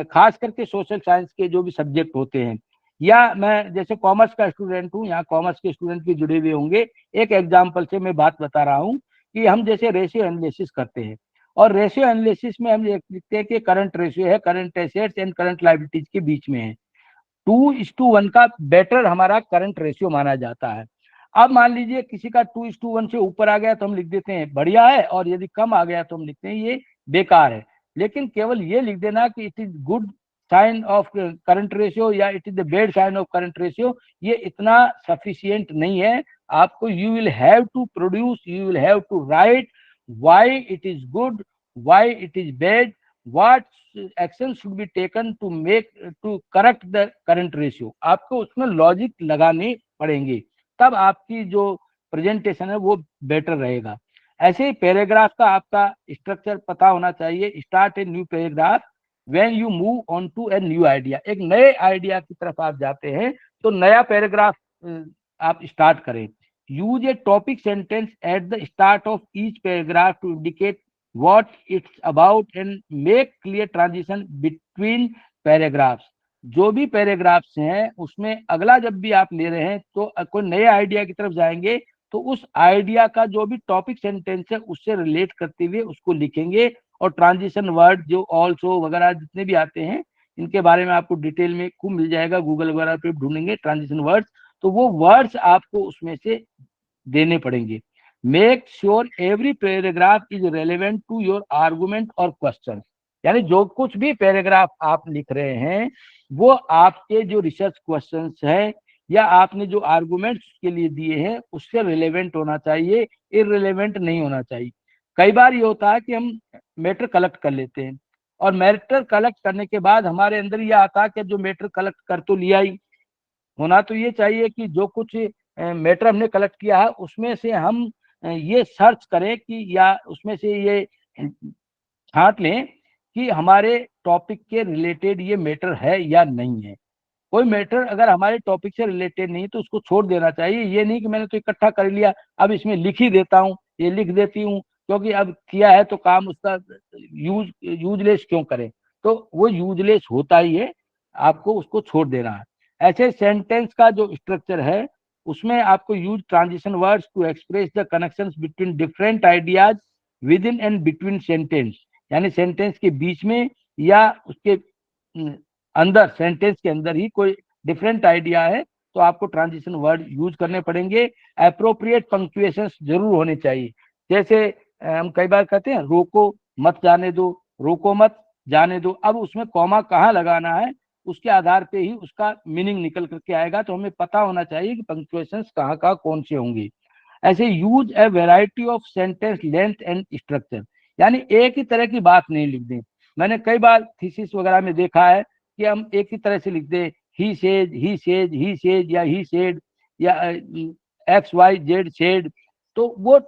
खास करके सोशल साइंस के जो भी सब्जेक्ट होते हैं। या मैं जैसे कॉमर्स का स्टूडेंट हूँ, यहाँ कॉमर्स के स्टूडेंट भी जुड़े हुए होंगे, एक एग्जाम्पल से मैं बात बता रहा हूँ कि हम जैसे रेशियो एनालिसिस करते हैं, और रेशियो एनालिसिस में हम लिखते हैं कि करंट रेशियो है current assets and current liabilities के बीच में है, 2:1 का बेटर हमारा करंट रेशियो माना जाता है। अब मान लीजिए किसी का 2:1 से ऊपर आ गया तो हम लिख देते हैं बढ़िया है, और यदि कम आ गया तो हम लिखते हैं ये बेकार है। लेकिन केवल ये लिख देना कि it is good sign of current ratio या it is the bad sign of current ratio, ये इतना सफिशियंट नहीं है। आपको you will have to produce, you will have to write why it is good, why it is bad, what action should be taken to make to correct the current ratio. आपको उसमें logic लगाने पड़ेंगे, तब आपकी जो presentation है वो better रहेगा। ऐसे ही पैराग्राफ का आपका स्ट्रक्चर पता होना चाहिए। Start a new paragraph when you move on to a new idea, एक नए आइडिया की तरफ आप जाते हैं तो नया पैराग्राफ आप स्टार्ट करें। Use a topic sentence at the start of each paragraph to indicate what it's about and make clear transition between paragraphs. जो भी पैराग्राफ्स हैं उसमें अगला जब भी आप ले रहे हैं तो कोई नए आइडिया की तरफ जाएंगे तो उस आइडिया का जो भी टॉपिक सेंटेंस है उससे रिलेट करते हुए उसको लिखेंगे। और ट्रांजिशन वर्ड जो ऑल्सो वगैरह जितने भी आते हैं इनके बारे में आपको डिटेल में खूब मिल जाएगा, गूगल वगैरह पे ढूंढेंगे ट्रांजिशन वर्ड्स, तो वो वर्ड्स आपको उसमें से देने पड़ेंगे। Make sure every paragraph is relevant to your argument और क्वेश्चन। यानी जो कुछ भी पैराग्राफ आप लिख रहे हैं वो आपके जो रिसर्च क्वेश्चंस है या आपने जो आर्गुमेंट्स के लिए दिए हैं उससे रिलेवेंट होना चाहिए, इररिलेवेंट नहीं होना चाहिए। कई बार ये होता है कि हम मैटर कलेक्ट कर लेते हैं और मैटर कलेक्ट करने के बाद हमारे अंदर ये आता है कि जो मैटर कलेक्ट कर तो लिया ही, होना तो ये चाहिए कि जो कुछ मैटर हमने कलेक्ट किया है उसमें से हम ये सर्च करें कि या उसमें से ये छांट लें कि हमारे टॉपिक के रिलेटेड ये मैटर है या नहीं है। कोई मैटर अगर हमारे टॉपिक से रिलेटेड नहीं तो उसको छोड़ देना चाहिए। ये नहीं कि मैंने तो इकट्ठा कर लिया अब इसमें लिख ही देता हूँ, ये लिख देती हूँ क्योंकि अब किया है तो काम उसका यूजलेस क्यों करें, तो वो यूजलेस होता ही है, आपको उसको छोड़ देना है। ऐसे सेंटेंस का जो स्ट्रक्चर है उसमें आपको use transition words to express the connections between different ideas within and between sentence. यानी सेंटेंस के बीच में या उसके अंदर, सेंटेंस के अंदर ही कोई डिफरेंट आइडिया है तो आपको ट्रांजिशन वर्ड यूज करने पड़ेंगे। अप्रोप्रिएट पंक्चुएशंस जरूर होने चाहिए। जैसे हम कई बार कहते हैं रोको मत जाने दो, रोको मत जाने दो, अब उसमें कॉमा कहाँ लगाना है उसके आधार पे ही उसका मीनिंग निकल करके आएगा, तो हमें पता होना चाहिए कि पंक्चुएशंस कहाँ कहाँ कौन से होंगे। ऐसे use a variety of sentence length and structure, यानी एक ही तरह की बात नहीं लिख दें। मैंने कई बार थीसिस वगैरह में देखा है कि हम एक ही तरह से लिख दें, he says, he says, he says या ही सेड या एक्स वाई जेड सेड, तो वो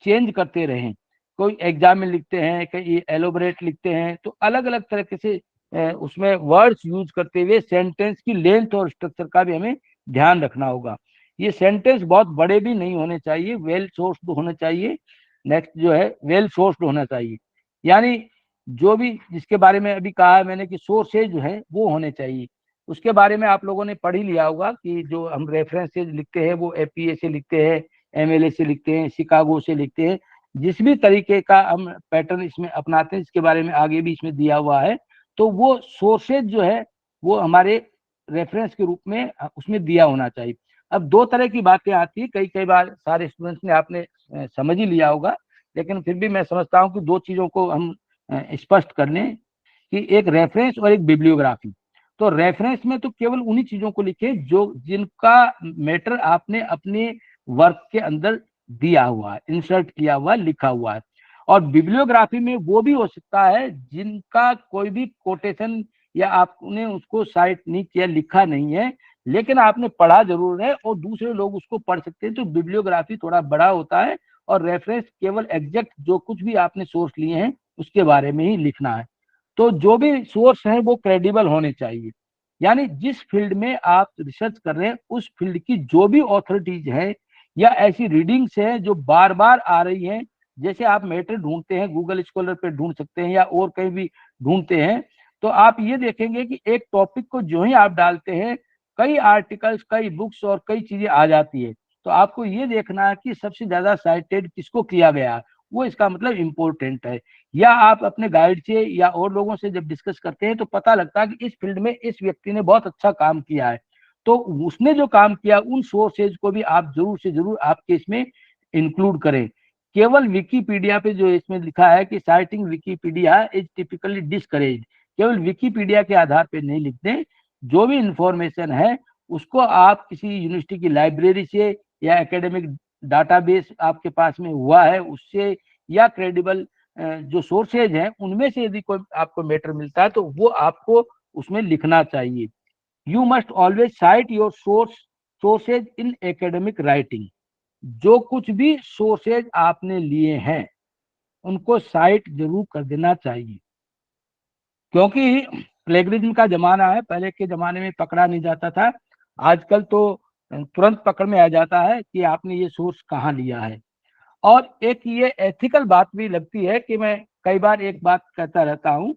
चेंज करते रहें। कोई एग्जाम में लिखते हैं, कई एलोबरेट लिखते हैं, तो अलग अलग तरीके से उसमें वर्ड्स यूज करते हुए सेंटेंस की लेंथ और स्ट्रक्चर का भी हमें ध्यान रखना होगा। ये सेंटेंस बहुत बड़े भी नहीं होने चाहिए, वेल सोर्स्ड होने चाहिए। नेक्स्ट जो है वेल सोर्स्ड होना चाहिए, यानी जो भी जिसके बारे में अभी कहा है मैंने कि सोर्सेज जो है वो होने चाहिए। उसके बारे में आप लोगों ने पढ़ ही लिया होगा कि जो हम रेफरेंसेज लिखते हैं वो एपीए से लिखते हैं, एमएलए से लिखते हैं, शिकागो से लिखते हैं। जिस भी तरीके का हम पैटर्न इसमें अपनाते हैं इसके बारे में आगे भी इसमें दिया हुआ है, तो वो सोर्सेज जो है वो हमारे रेफरेंस के रूप में उसमें दिया होना चाहिए। अब दो तरह की बातें आती है, कई बार सारे स्टूडेंट्स ने आपने समझ ही लिया होगा, लेकिन फिर भी मैं समझता हूँ कि दो चीजों को हम स्पष्ट कर लें कि एक रेफरेंस और एक बिब्लियोग्राफी। तो रेफरेंस में तो केवल उन्हीं चीजों को लिखे जो जिनका मैटर आपने अपने वर्क के अंदर दिया हुआ है, इंसर्ट किया हुआ, लिखा हुआ है। और बिब्लियोग्राफी में वो भी हो सकता है जिनका कोई भी कोटेशन या आपने उसको साइट नहीं किया, लिखा नहीं है, लेकिन आपने पढ़ा जरूर है और दूसरे लोग उसको पढ़ सकते हैं, तो बिब्लियोग्राफी थोड़ा बड़ा होता है। और रेफरेंस केवल एग्जैक्ट जो कुछ भी आपने सोर्स लिए हैं उसके बारे में ही लिखना है। तो जो भी सोर्स है वो क्रेडिबल होने चाहिए, यानी जिस फील्ड में आप रिसर्च कर रहे हैं उस फील्ड की जो भी ऑथोरिटीज है या ऐसी रीडिंग्स है जो बार बार आ रही हैं, जैसे आप मैटर ढूंढते हैं गूगल स्कॉलर पे ढूंढ सकते हैं या और कहीं भी ढूंढते हैं, तो आप ये देखेंगे कि एक टॉपिक को जो ही आप डालते हैं कई आर्टिकल्स, कई बुक्स और कई चीजें आ जाती है। तो आपको ये देखना है कि सबसे ज्यादा साइटेड किसको किया गया है, वो इसका मतलब इम्पोर्टेंट है। या आप अपने गाइड से या और लोगों से जब डिस्कस करते हैं तो पता लगता है कि इस फील्ड में इस व्यक्ति ने बहुत अच्छा काम किया है, तो उसने जो काम किया उन सोर्सेज को भी आप जरूर से जरूर आपके इसमें इंक्लूड करें। केवल विकीपीडिया पे जो इसमें लिखा है कि citing Wikipedia is typically discourage, केवल विकीपीडिया के आधार पे नहीं लिख दें। जो भी इंफॉर्मेशन है उसको आप किसी यूनिवर्सिटी की लाइब्रेरी से या एकेडमिक डाटाबेस आपके पास में हुआ है उससे या क्रेडिबल जो सोर्सेज हैं उनमें से यदि कोई आपको मैटर मिलता है तो वो आपको उसमें लिखना चाहिए। You must always site your sources in academic writing. जो कुछ भी सोर्सेज आपने लिए हैं उनको साइट जरूर कर देना चाहिए, क्योंकि प्लेगरिज्म का जमाना है, पहले के जमाने में पकड़ा नहीं जाता था, आजकल तो तुरंत पकड़ में आ जाता है कि आपने ये सोर्स कहाँ लिया है। और एक ये एथिकल बात भी लगती है कि मैं कई बार एक बात कहता रहता हूँ,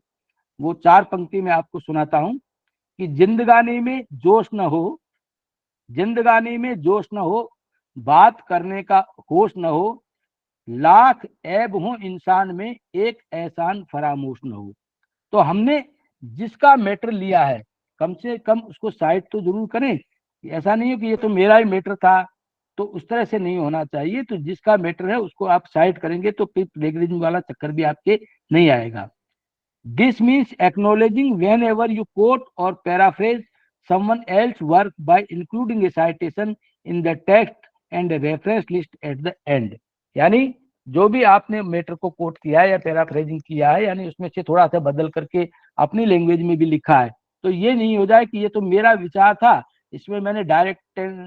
वो 4 पंक्ति में आपको सुनाता हूँ कि जिंदगानी में जोश न हो, जिंदगानी में जोश न हो, बात करने का होश न हो, लाख ऐब हो इंसान में, एक एहसान फरामोश न हो। तो हमने जिसका मैटर लिया है कम से कम उसको साइड तो जरूर करें। ऐसा नहीं है कि ये तो मेरा ही मैटर था, तो उस तरह से नहीं होना चाहिए। तो जिसका मैटर है उसको आप साइड करेंगे तो फिर प्लेगरिज्म वाला चक्कर भी आपके नहीं आएगा। This means acknowledging whenever you quote or paraphrase someone else's work by including a citation in the text and a reference list at the end। यानी जो भी आपने मैटर को कोट किया है या पैराफ्रेजिंग किया है, यानी उसमें से थोड़ा सा बदल करके अपनी लैंग्वेज में भी लिखा है, तो ये नहीं हो जाए कि ये तो मेरा विचार था, इसमें मैंने डायरेक्ट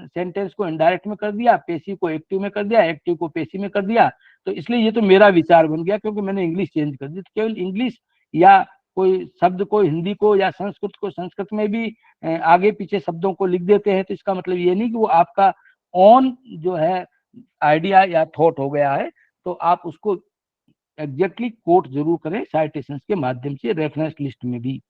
सेंटेंस को इनडायरेक्ट में कर दिया, पेसिव को एक्टिव में कर दिया, एक्टिव को पेसिव में कर दिया, तो इसलिए ये तो मेरा विचार बन गया क्योंकि मैंने इंग्लिश चेंज कर दी। तो केवल इंग्लिश या कोई शब्द को हिंदी को या संस्कृत को संस्कृत में भी आगे पीछे शब्दों को लिख देते हैं, तो इसका मतलब ये नहीं कि वो आपका ऑन जो है आइडिया या थॉट हो गया है। तो आप उसको एग्जैक्टली कोट जरूर करें साइटेशंस के माध्यम से, रेफरेंस लिस्ट में भी।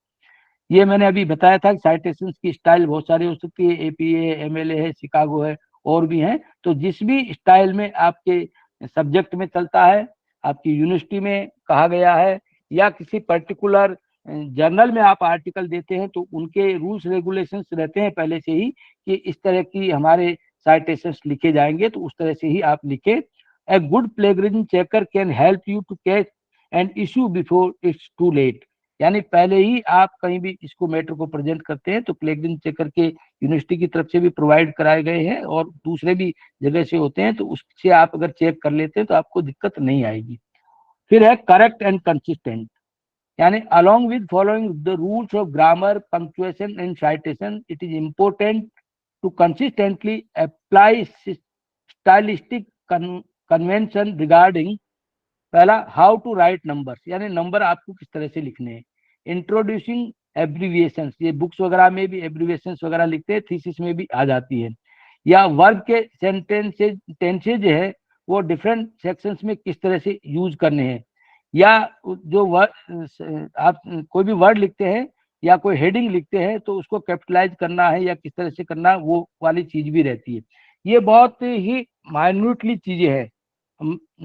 ये मैंने अभी बताया था कि साइटेशंस की स्टाइल बहुत सारी हो सकती है, एपीए, एमएलए है, शिकागो है, और भी हैं। तो जिस भी स्टाइल में आपके सब्जेक्ट में चलता है, आपकी यूनिवर्सिटी में कहा गया है, या किसी पर्टिकुलर जर्नल में आप आर्टिकल देते हैं, तो उनके रूल्स रेगुलेशंस रहते हैं पहले से ही कि इस तरह की हमारे साइटेशंस लिखे जाएंगे, तो उस तरह से ही आप लिखें। A good plagiarism checker can help you to catch and issue before it's too late. यानी पहले ही आप कहीं भी इसको मैटर को प्रेजेंट करते हैं तो प्लेगरिज्म चेकर के यूनिवर्सिटी की तरफ से भी प्रोवाइड कराए गए हैं और दूसरे भी जगह से होते हैं, तो उससे आप अगर चेक कर लेते हैं तो आपको दिक्कत नहीं आएगी। फिर है करेक्ट एंड कंसिस्टेंट, यानी along with following the rules of grammar, punctuation and citation, it is important to consistently apply stylistic convention regarding पहला हाउ टू राइट नंबर्स, यानी नंबर आपको किस तरह से लिखने हैं। इंट्रोड्यूसिंग एब्रीविएशंस, ये बुक्स वगैरह में भी एब्रीविएशंस वगैरह लिखते हैं, थीसिस में भी आ जाती है। या वर्ब के टेंसेज है वो डिफरेंट सेक्शंस में किस तरह से यूज करने हैं, या जो वर्ड आप कोई भी वर्ड लिखते हैं या कोई हेडिंग लिखते हैं तो उसको कैपिटलाइज करना है या किस तरह से करना, वो वाली चीज भी रहती है। ये बहुत ही माइन्यूटली चीजें हैं।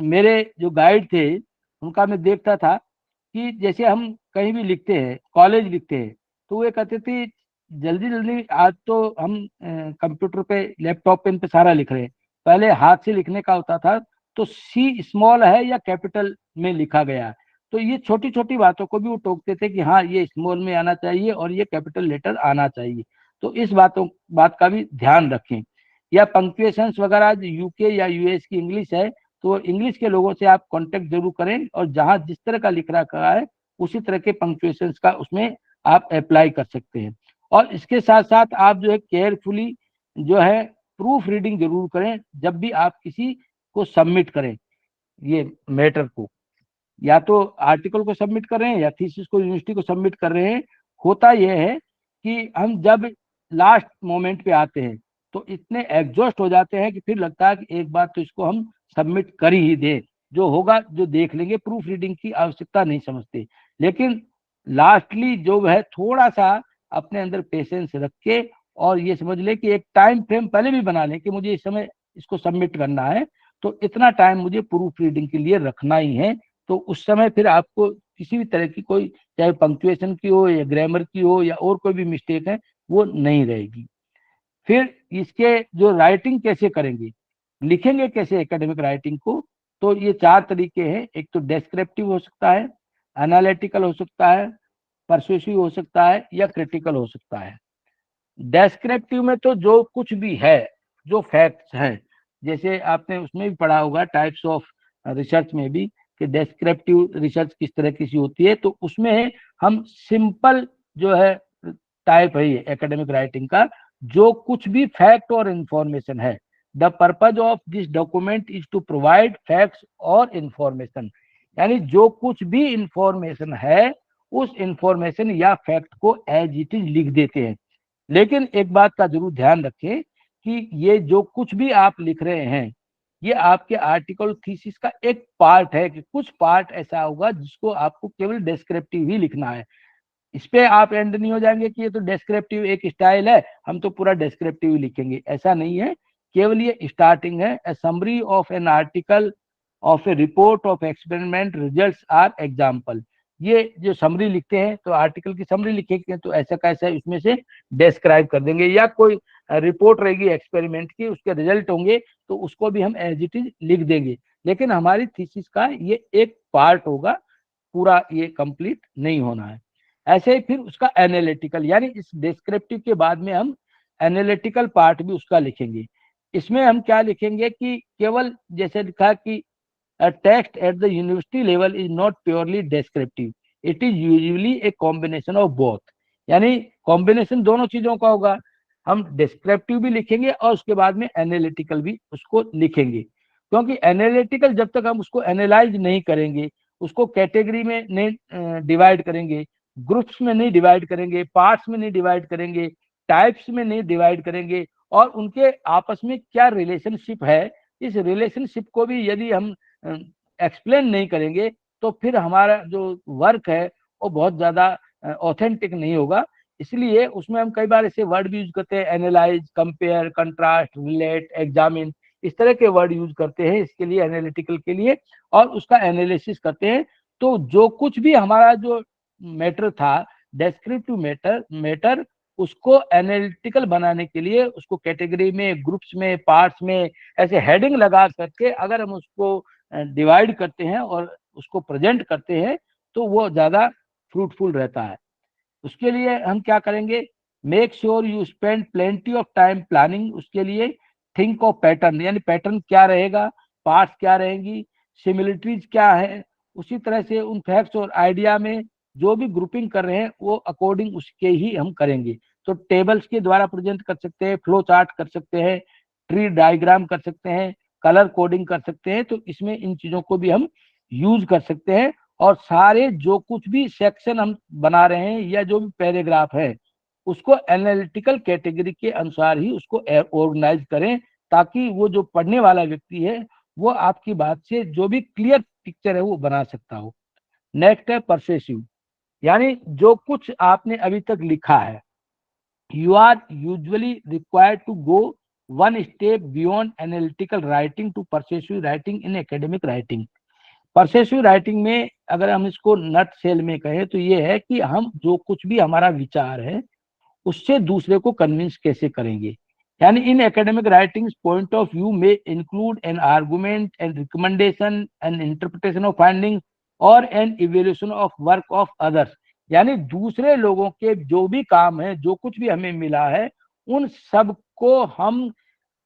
मेरे जो गाइड थे उनका मैं देखता था कि जैसे हम कहीं भी लिखते हैं, कॉलेज लिखते हैं, तो वो कहते थे जल्दी जल्दी, आज तो हम कंप्यूटर पे लैपटॉप पेन पे सारा लिख रहे हैं, पहले हाथ से लिखने का होता था तो सी स्मॉल है या कैपिटल में लिखा गया है। तो ये छोटी छोटी बातों को भी वो टोकते थे कि हाँ ये स्मॉल में आना चाहिए और ये कैपिटल लेटर आना चाहिए, तो इस बात का भी ध्यान रखें। या पंक्चुएशंस वगैरह यूके या यूएस की इंग्लिश है तो इंग्लिश के लोगों से आप कांटेक्ट जरूर करें और जहां जिस तरह का लिख रखा है उसी तरह के पंक्चुएशंस का उसमें आप अप्लाई कर सकते हैं। और इसके साथ साथ आप जो है केयरफुली जो है प्रूफ रीडिंग जरूर करें जब भी आप किसी को सबमिट करें, ये मैटर को, या तो आर्टिकल को सबमिट कर रहे हैं या थीसिस को यूनिवर्सिटी को सबमिट कर रहे हैं। होता यह है कि हम जब लास्ट मोमेंट पे आते हैं तो इतने एग्जॉस्ट हो जाते हैं कि फिर लगता है कि एक बार तो इसको हम सबमिट कर ही दें, जो होगा जो देख लेंगे, प्रूफ रीडिंग की आवश्यकता नहीं समझते। लेकिन लास्टली जो है थोड़ा सा अपने अंदर पेशेंस रख के और ये समझ ले कि एक टाइम फ्रेम पहले भी बना लें कि मुझे इस समय इसको सबमिट करना है, तो इतना टाइम मुझे प्रूफ रीडिंग के लिए रखना ही है। तो उस समय फिर आपको किसी भी तरह की कोई, चाहे पंक्चुएशन की हो या ग्रामर की हो या और कोई भी मिस्टेक है, वो नहीं रहेगी। फिर इसके जो राइटिंग कैसे करेंगे, लिखेंगे कैसे एकेडमिक राइटिंग को, तो ये 4 तरीके हैं। एक तो डेस्क्रिप्टिव हो सकता है, एनालिटिकल हो सकता है, परसुएसिव हो सकता है, या क्रिटिकल हो सकता है। डेस्क्रिप्टिव में तो जो कुछ भी है, जो फैक्ट्स हैं, जैसे आपने उसमें भी पढ़ा होगा टाइप्स ऑफ रिसर्च में भी कि डेस्क्रिप्टिव रिसर्च किस तरह की होती है, तो उसमें हम सिंपल जो है टाइप है ये एकेडमिक राइटिंग का, जो कुछ भी फैक्ट और इंफॉर्मेशन है। The purpose of this document is to provide facts और इंफॉर्मेशन, यानी जो कुछ भी इंफॉर्मेशन है उस इंफॉर्मेशन या फैक्ट को एज इट इज लिख देते हैं। लेकिन एक बात का जरूर ध्यान रखें कि ये जो कुछ भी आप लिख रहे हैं ये आपके आर्टिकल थीसिस का एक पार्ट है, कि कुछ पार्ट ऐसा होगा जिसको आपको केवल डिस्क्रिप्टिव ही लिखना है। इस पे आप एंड नहीं हो जाएंगे कि ये तो डिस्क्रिप्टिव एक स्टाइल है, हम तो पूरा डिस्क्रिप्टिव लिखेंगे, ऐसा नहीं है। केवल ये स्टार्टिंग है। A summary of an article of a report of experiment results are example. ये जो समरी लिखते हैं तो आर्टिकल की समरी लिखेंगे तो ऐसा कैसा है, इसमें से डिस्क्राइब कर देंगे, या कोई रिपोर्ट रहेगी एक्सपेरिमेंट की, उसके रिजल्ट होंगे तो उसको भी हम एज इट इज लिख देंगे। लेकिन हमारी थीसिस का ये एक पार्ट होगा, पूरा ये कंप्लीट नहीं होना है। ऐसे ही फिर उसका एनालिटिकल, यानी इस डिस्क्रिप्टिव के बाद में हम एनालिटिकल पार्ट भी उसका लिखेंगे। इसमें हम क्या लिखेंगे कि केवल जैसे लिखा कि a text at the university level is not purely descriptive, it is usually a combination of both। यानी कॉम्बिनेशन दोनों चीजों का होगा, हम डिस्क्रिप्टिव भी लिखेंगे और उसके बाद में एनालिटिकल भी उसको लिखेंगे। क्योंकि एनालिटिकल जब तक हम उसको एनालाइज नहीं करेंगे, उसको कैटेगरी में नहीं डिवाइड करेंगे, ग्रुप्स में नहीं डिवाइड करेंगे, पार्ट्स में नहीं डिवाइड करेंगे, टाइप्स में नहीं डिवाइड करेंगे, और उनके आपस में क्या रिलेशनशिप है, इस रिलेशनशिप को भी यदि हम एक्सप्लेन नहीं करेंगे तो फिर हमारा जो वर्क है वो बहुत ज्यादा ऑथेंटिक नहीं होगा। इसलिए उसमें हम कई बार ऐसे वर्ड भी यूज करते हैं, analyse, compare, contrast, relate, examine, इस तरह के वर्ड यूज करते हैं इसके लिए, एनालिटिकल के लिए, और उसका एनालिसिस करते हैं। तो जो कुछ भी हमारा जो मैटर था, डेस्क्रिप्टिव मैटर उसको एनालिटिकल बनाने के लिए उसको कैटेगरी में, ग्रुप्स में, पार्ट्स में ऐसे हेडिंग लगा करके अगर हम उसको डिवाइड करते हैं और उसको प्रेजेंट करते हैं तो वो ज्यादा फ्रूटफुल रहता है। उसके लिए हम क्या करेंगे, make sure you spend plenty of time planning. उसके लिए थिंक ऑफ पैटर्न, यानी पैटर्न क्या रहेगा, पार्ट्स क्या रहेंगी, सिमिलरिटीज क्या है, उसी तरह से उन फैक्ट्स और आइडिया में जो भी ग्रुपिंग कर रहे हैं वो अकॉर्डिंग उसके ही हम करेंगे। तो टेबल्स के द्वारा प्रेजेंट कर सकते हैं, फ्लो चार्ट कर सकते हैं, ट्री डायग्राम कर सकते हैं, कलर कोडिंग कर सकते हैं। तो इसमें इन चीजों को भी हम यूज कर सकते हैं। और सारे जो कुछ भी सेक्शन हम बना रहे हैं या जो भी पैराग्राफ है उसको एनालिटिकल कैटेगरी के अनुसार ही उसको ऑर्गेनाइज करें, ताकि वो जो पढ़ने वाला व्यक्ति है वो आपकी बात से जो भी क्लियर पिक्चर है वो बना सकता हो। नेक्स्ट है परसेसिव, यानी जो कुछ आपने अभी तक लिखा है, you are usually required to go one step beyond analytical writing to persuasive writing in academic writing। Persuasive writing में अगर हम इसको नट सेल में कहें तो ये है कि हम जो कुछ भी हमारा विचार है उससे दूसरे को कन्विंस कैसे करेंगे। यानी in academic writing point of view में include an argument and recommendation and interpretation of finding और an evaluation of work of others. यानी दूसरे लोगों के जो भी काम है, जो कुछ भी हमें मिला है, उन सब को हम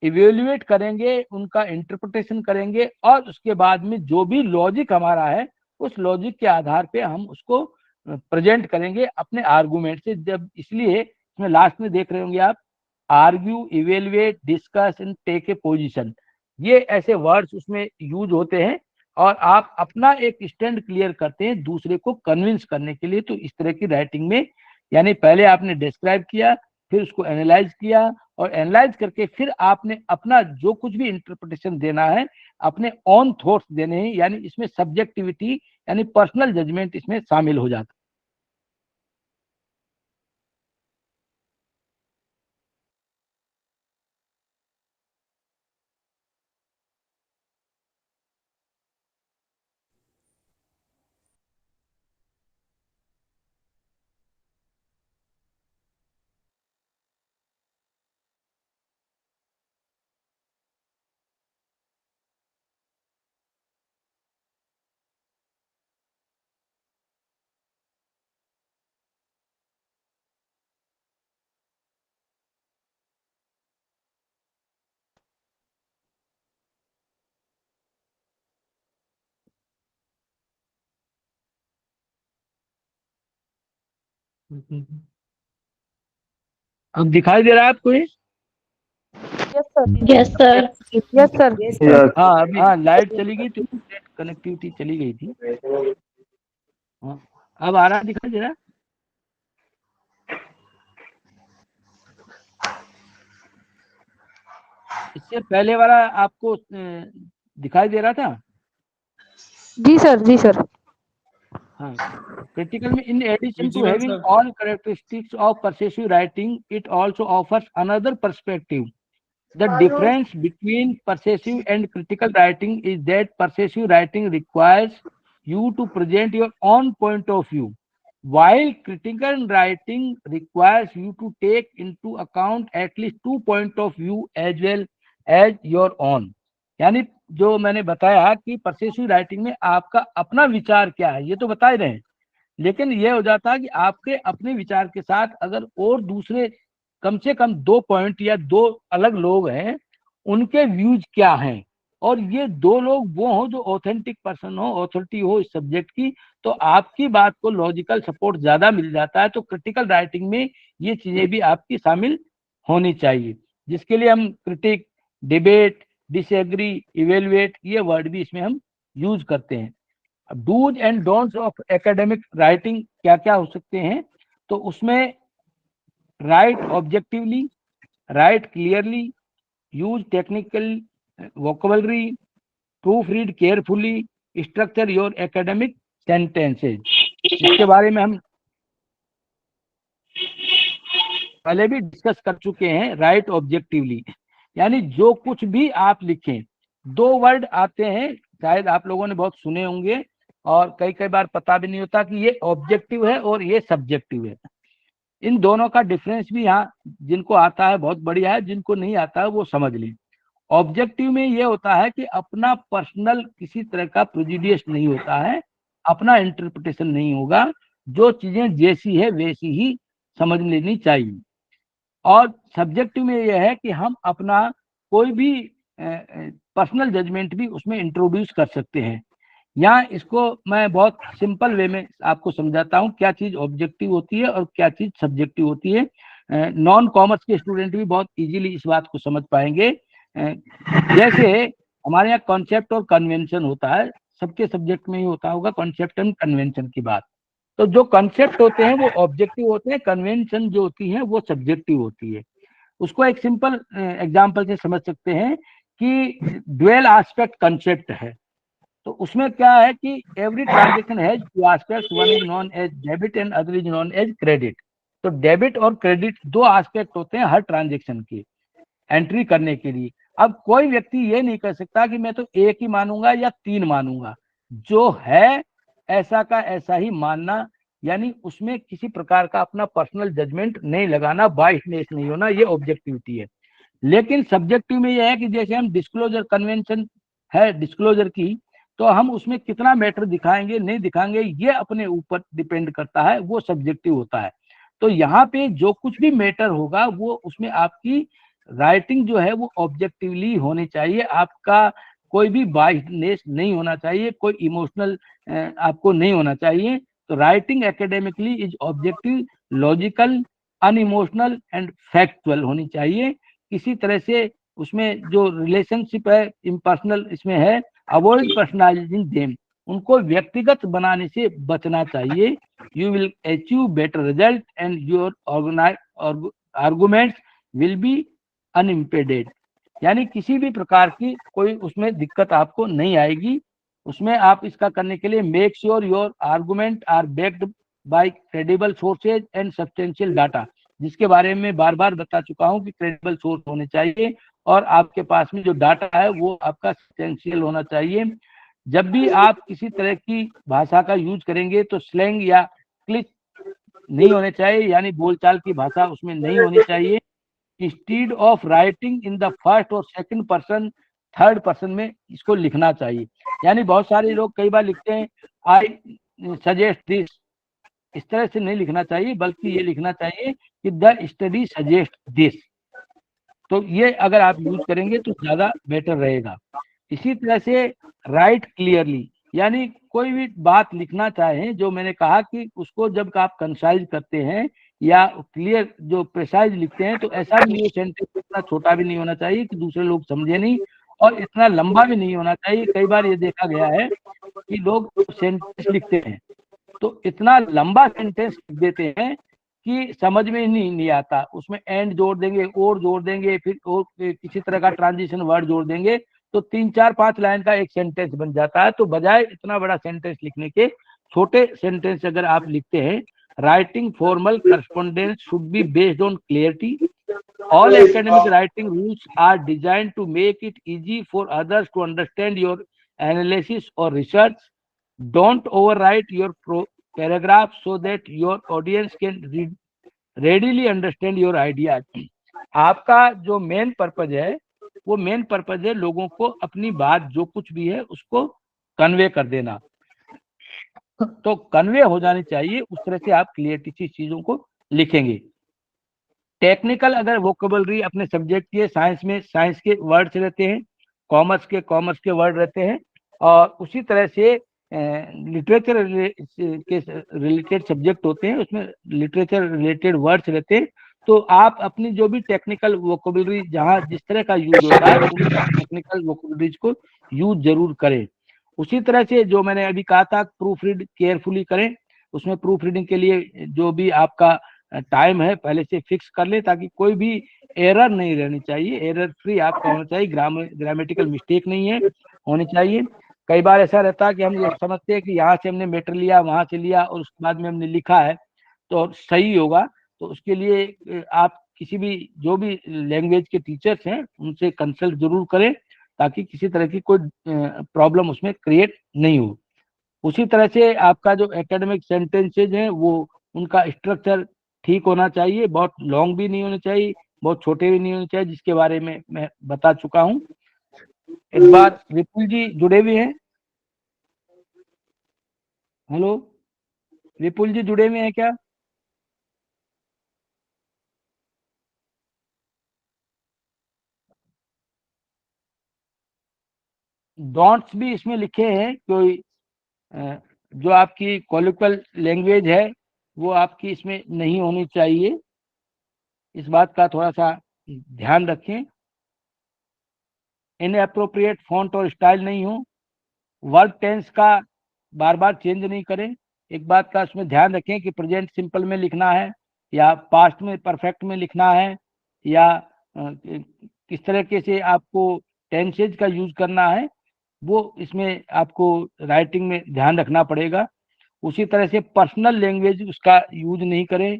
इवेल्युएट करेंगे, उनका इंटरप्रिटेशन करेंगे, और उसके बाद में जो भी लॉजिक हमारा है उस लॉजिक के आधार पे हम उसको प्रेजेंट करेंगे अपने आर्गुमेंट से। जब इसलिए इसमें लास्ट में देख रहे होंगे आप, argue, evaluate, discuss and take a position, ये ऐसे वर्ड्स उसमें यूज होते हैं। और आप अपना एक स्टैंड क्लियर करते हैं दूसरे को कन्विंस करने के लिए। तो इस तरह की राइटिंग में, यानी पहले आपने डिस्क्राइब किया, फिर उसको एनालाइज किया, और एनालाइज करके फिर आपने अपना जो कुछ भी इंटरप्रिटेशन देना है, अपने ऑन थॉट्स देने हैं। यानी इसमें सब्जेक्टिविटी यानी पर्सनल जजमेंट इसमें शामिल हो जाता है। अब दिखाई दे रहा है आपको ये? Yes sir. Yes sir. Yes, yes हाँ, अभी हाँ लाइट चली गई तो कनेक्टिविटी चली गई थी। हाँ, अब आ रहा है, दिखाई दे रहा है? इससे पहले वाला आपको दिखाई दे रहा था? जी सर, जी सर। हाँ, critical में in addition to Visual, having sir. all characteristics of persuasive writing, it also offers another perspective. The difference between persuasive and critical writing is that persuasive writing requires you to present your own point of view, while critical writing requires you to take into account at least two points of view as well as your own. यानी जो मैंने बताया कि परसेसिव writing में आपका अपना विचार क्या है ये तो बता ही रहे हैं, लेकिन ये हो जाता है कि आपके अपने विचार के साथ अगर और दूसरे कम से कम 2 पॉइंट या 2 अलग लोग हैं, उनके व्यूज क्या हैं, और ये 2 लोग वो हो जो ऑथेंटिक पर्सन हो, ऑथोरिटी हो इस सब्जेक्ट की, तो आपकी बात को लॉजिकल सपोर्ट ज्यादा मिल जाता है। तो क्रिटिकल राइटिंग में ये चीजें भी आपकी शामिल होनी चाहिए, जिसके लिए हम क्रिटिक, डिबेट, डिसएग्री, इवेलुएट ये वर्ड भी इसमें हम यूज करते हैं। अब dos and don'ts of academic writing क्या क्या हो सकते हैं, तो उसमें write objectively, write clearly, use technical vocabulary, proof read carefully, structure your academic sentences. इसके बारे में हम पहले भी डिस्कस कर चुके हैं। राइट ऑब्जेक्टिवली यानी जो कुछ भी आप लिखें, 2 वर्ड आते हैं, शायद आप लोगों ने बहुत सुने होंगे और कई बार पता भी नहीं होता कि ये ऑब्जेक्टिव है और ये सब्जेक्टिव है। इन दोनों का डिफरेंस भी यहाँ जिनको आता है बहुत बढ़िया है, जिनको नहीं आता है वो समझ लें। ऑब्जेक्टिव में ये होता है कि अपना पर्सनल किसी तरह का प्रेजुडिस नहीं होता है, अपना इंटरप्रिटेशन नहीं होगा, जो चीजें जैसी है वैसी ही समझ लेनी चाहिए। और सब्जेक्टिव में यह है कि हम अपना कोई भी पर्सनल जजमेंट भी उसमें इंट्रोड्यूस कर सकते हैं। यहाँ इसको मैं बहुत सिंपल वे में आपको समझाता हूँ क्या चीज ऑब्जेक्टिव होती है और क्या चीज सब्जेक्टिव होती है। नॉन कॉमर्स के स्टूडेंट भी बहुत इजीली इस बात को समझ पाएंगे। जैसे हमारे यहाँ कॉन्सेप्ट और कन्वेंशन होता है, सबके सब्जेक्ट में ही होता होगा कॉन्सेप्ट एंड कन्वेंशन की बात। तो जो कॉन्सेप्ट होते हैं वो ऑब्जेक्टिव होते हैं, कन्वेंशन जो होती है वो सब्जेक्टिव होती है। उसको एक सिंपल एग्जांपल से समझ सकते हैं कि ड्यूअल एस्पेक्ट कॉन्सेप्ट है। तो उसमें क्या है कि every transaction has two aspects, one is known as debit and other is known as credit. तो डेबिट और क्रेडिट 2 एस्पेक्ट होते हैं हर ट्रांजेक्शन के एंट्री करने के लिए। अब कोई व्यक्ति ये नहीं कर सकता कि मैं तो 1 ही मानूंगा या 3 मानूंगा, जो है ऐसा का ऐसा ही मानना, यानी उसमें किसी प्रकार का अपना पर्सनल जजमेंट नहीं लगाना, बायसनेस नहीं होना, ये ऑब्जेक्टिविटी है। लेकिन सब्जेक्टिव में यह है कि जैसे हम डिस्क्लोजर कन्वेंशन है डिस्क्लोजर की, तो हम उसमें कितना मैटर दिखाएंगे नहीं दिखाएंगे ये अपने ऊपर डिपेंड करता है, वो सब्जेक्टिव होता है। तो यहाँ पे जो कुछ भी मैटर होगा वो उसमें आपकी राइटिंग जो है वो ऑब्जेक्टिवली होनी चाहिए, आपका कोई भी बायसनेस नहीं होना चाहिए, कोई इमोशनल आपको नहीं होना चाहिए। तो writing academically is objective, logical, unemotional and factual होनी चाहिए। किसी तरह से उसमें जो रिलेशनशिप है इम्पर्सनल इसमें है, अवॉइड पर्सनलाइजिंग देम, उनको व्यक्तिगत बनाने से बचना चाहिए। You will achieve better result and your arguments will be unimpeded, यानी किसी भी प्रकार की कोई उसमें दिक्कत आपको नहीं आएगी। उसमें आप इसका करने के लिए make sure your argument are backed by credible sources and substantial data, जिसके बारे में बार बार बता चुका हूं कि क्रेडिबल सोर्स होने चाहिए और आपके पास में जो डाटा है वो आपका सब्सटेंशियल होना चाहिए। जब भी आप किसी तरह की भाषा का यूज करेंगे तो स्लैंग या क्लिच नहीं होने चाहिए, यानी बोलचाल की भाषा उसमें नहीं होनी चाहिए। Instead of writing in the first और सेकंड पर्सन, थर्ड पर्सन में इसको लिखना चाहिए। यानी बहुत सारे लोग कई बार लिखते हैं आई सजेस्ट दिस, इस तरह से नहीं लिखना चाहिए, बल्कि ये लिखना चाहिए कि द स्टडी सजेस्ट दिस। तो ये अगर आप यूज करेंगे तो ज्यादा बेटर रहेगा। इसी तरह से राइट क्लियरली, यानी कोई भी बात लिखना चाहें, जो मैंने कहा कि उसको जब आप कंसाइज करते हैं या क्लियर जो प्रिसाइज लिखते हैं, तो ऐसा भी नहीं सेंटेंस इतना छोटा भी नहीं होना चाहिए कि दूसरे लोग समझे नहीं, और इतना लंबा भी नहीं होना चाहिए। कई बार ये देखा गया है कि लोग सेंटेंस लिखते हैं तो इतना लंबा सेंटेंस लिख देते हैं कि समझ में ही नहीं आता। उसमें एंड जोड़ देंगे, और जोड़ देंगे, फिर और किसी तरह का ट्रांजिशन वर्ड जोड़ देंगे, तो 3 4 5 लाइन का एक सेंटेंस बन जाता है। तो बजाय इतना बड़ा सेंटेंस लिखने के छोटे सेंटेंस अगर आप लिखते हैं, writing formal correspondence should be based on clarity. All academic writing rules are designed to make it easy for others to understand your analysis or research. Don't overwrite your paragraph so that your audience can readily understand your ideas. आपका जो main purpose है, वो main purpose है लोगों को अपनी बात जो कुछ भी है उसको कन्वे कर देना। तो कन्वे हो जानी चाहिए, उस तरह से आप क्लियरिटी से चीजों को लिखेंगे। टेक्निकल अगर वोकेबलरी अपने सब्जेक्ट के, साइंस में साइंस के वर्ड्स रहते हैं, कॉमर्स के वर्ड रहते हैं, और उसी तरह से लिटरेचर के रिलेटेड सब्जेक्ट होते हैं, उसमें लिटरेचर रिलेटेड वर्ड्स रहते हैं। तो आप अपनी जो भी टेक्निकल वोकेबलरी जहाँ जिस तरह का यूज होता है, उन टेक्निकल वोकेबलरीज को यूज जरूर करें। उसी तरह से जो मैंने अभी कहा था, प्रूफ रीड केयरफुली करें। उसमें प्रूफ रीडिंग के लिए जो भी आपका टाइम है पहले से फिक्स कर ले, ताकि कोई भी एरर नहीं रहनी चाहिए, एरर फ्री आपका होना चाहिए, ग्रामेटिकल मिस्टेक नहीं है होनी चाहिए। कई बार ऐसा रहता है कि हम ये समझते हैं कि यहाँ से हमने मैटर लिया, वहां से लिया, और उसके बाद में हमने लिखा है तो सही होगा। तो उसके लिए आप किसी भी जो भी लैंग्वेज के टीचर्स हैं उनसे कंसल्ट जरूर करें, ताकि किसी तरह की कोई प्रॉब्लम उसमें क्रिएट नहीं हो। उसी तरह से आपका जो एकेडमिक सेंटेंसेज हैं वो उनका स्ट्रक्चर ठीक होना चाहिए, बहुत लॉन्ग भी नहीं होने चाहिए, बहुत छोटे भी नहीं होने चाहिए, जिसके बारे में मैं बता चुका हूँ। इस बार विपुल जी जुड़े हुए हैं। हेलो, विपुल जी जुड़े हुए हैं क्या? डॉट्स भी इसमें लिखे हैं, कोई जो आपकी कॉलिकल लैंग्वेज है वो आपकी इसमें नहीं होनी चाहिए, इस बात का थोड़ा सा ध्यान रखें। इनएप्रोप्रिएट फॉन्ट और स्टाइल नहीं हो, वर्ब टेंस का बार बार चेंज नहीं करें। एक बात का उसमें ध्यान रखें कि प्रेजेंट सिंपल में लिखना है या पास्ट में परफेक्ट में लिखना है, या किस तरीके से आपको टेंसेज का यूज करना है, वो इसमें आपको राइटिंग में ध्यान रखना पड़ेगा। उसी तरह से पर्सनल लैंग्वेज उसका यूज नहीं करें,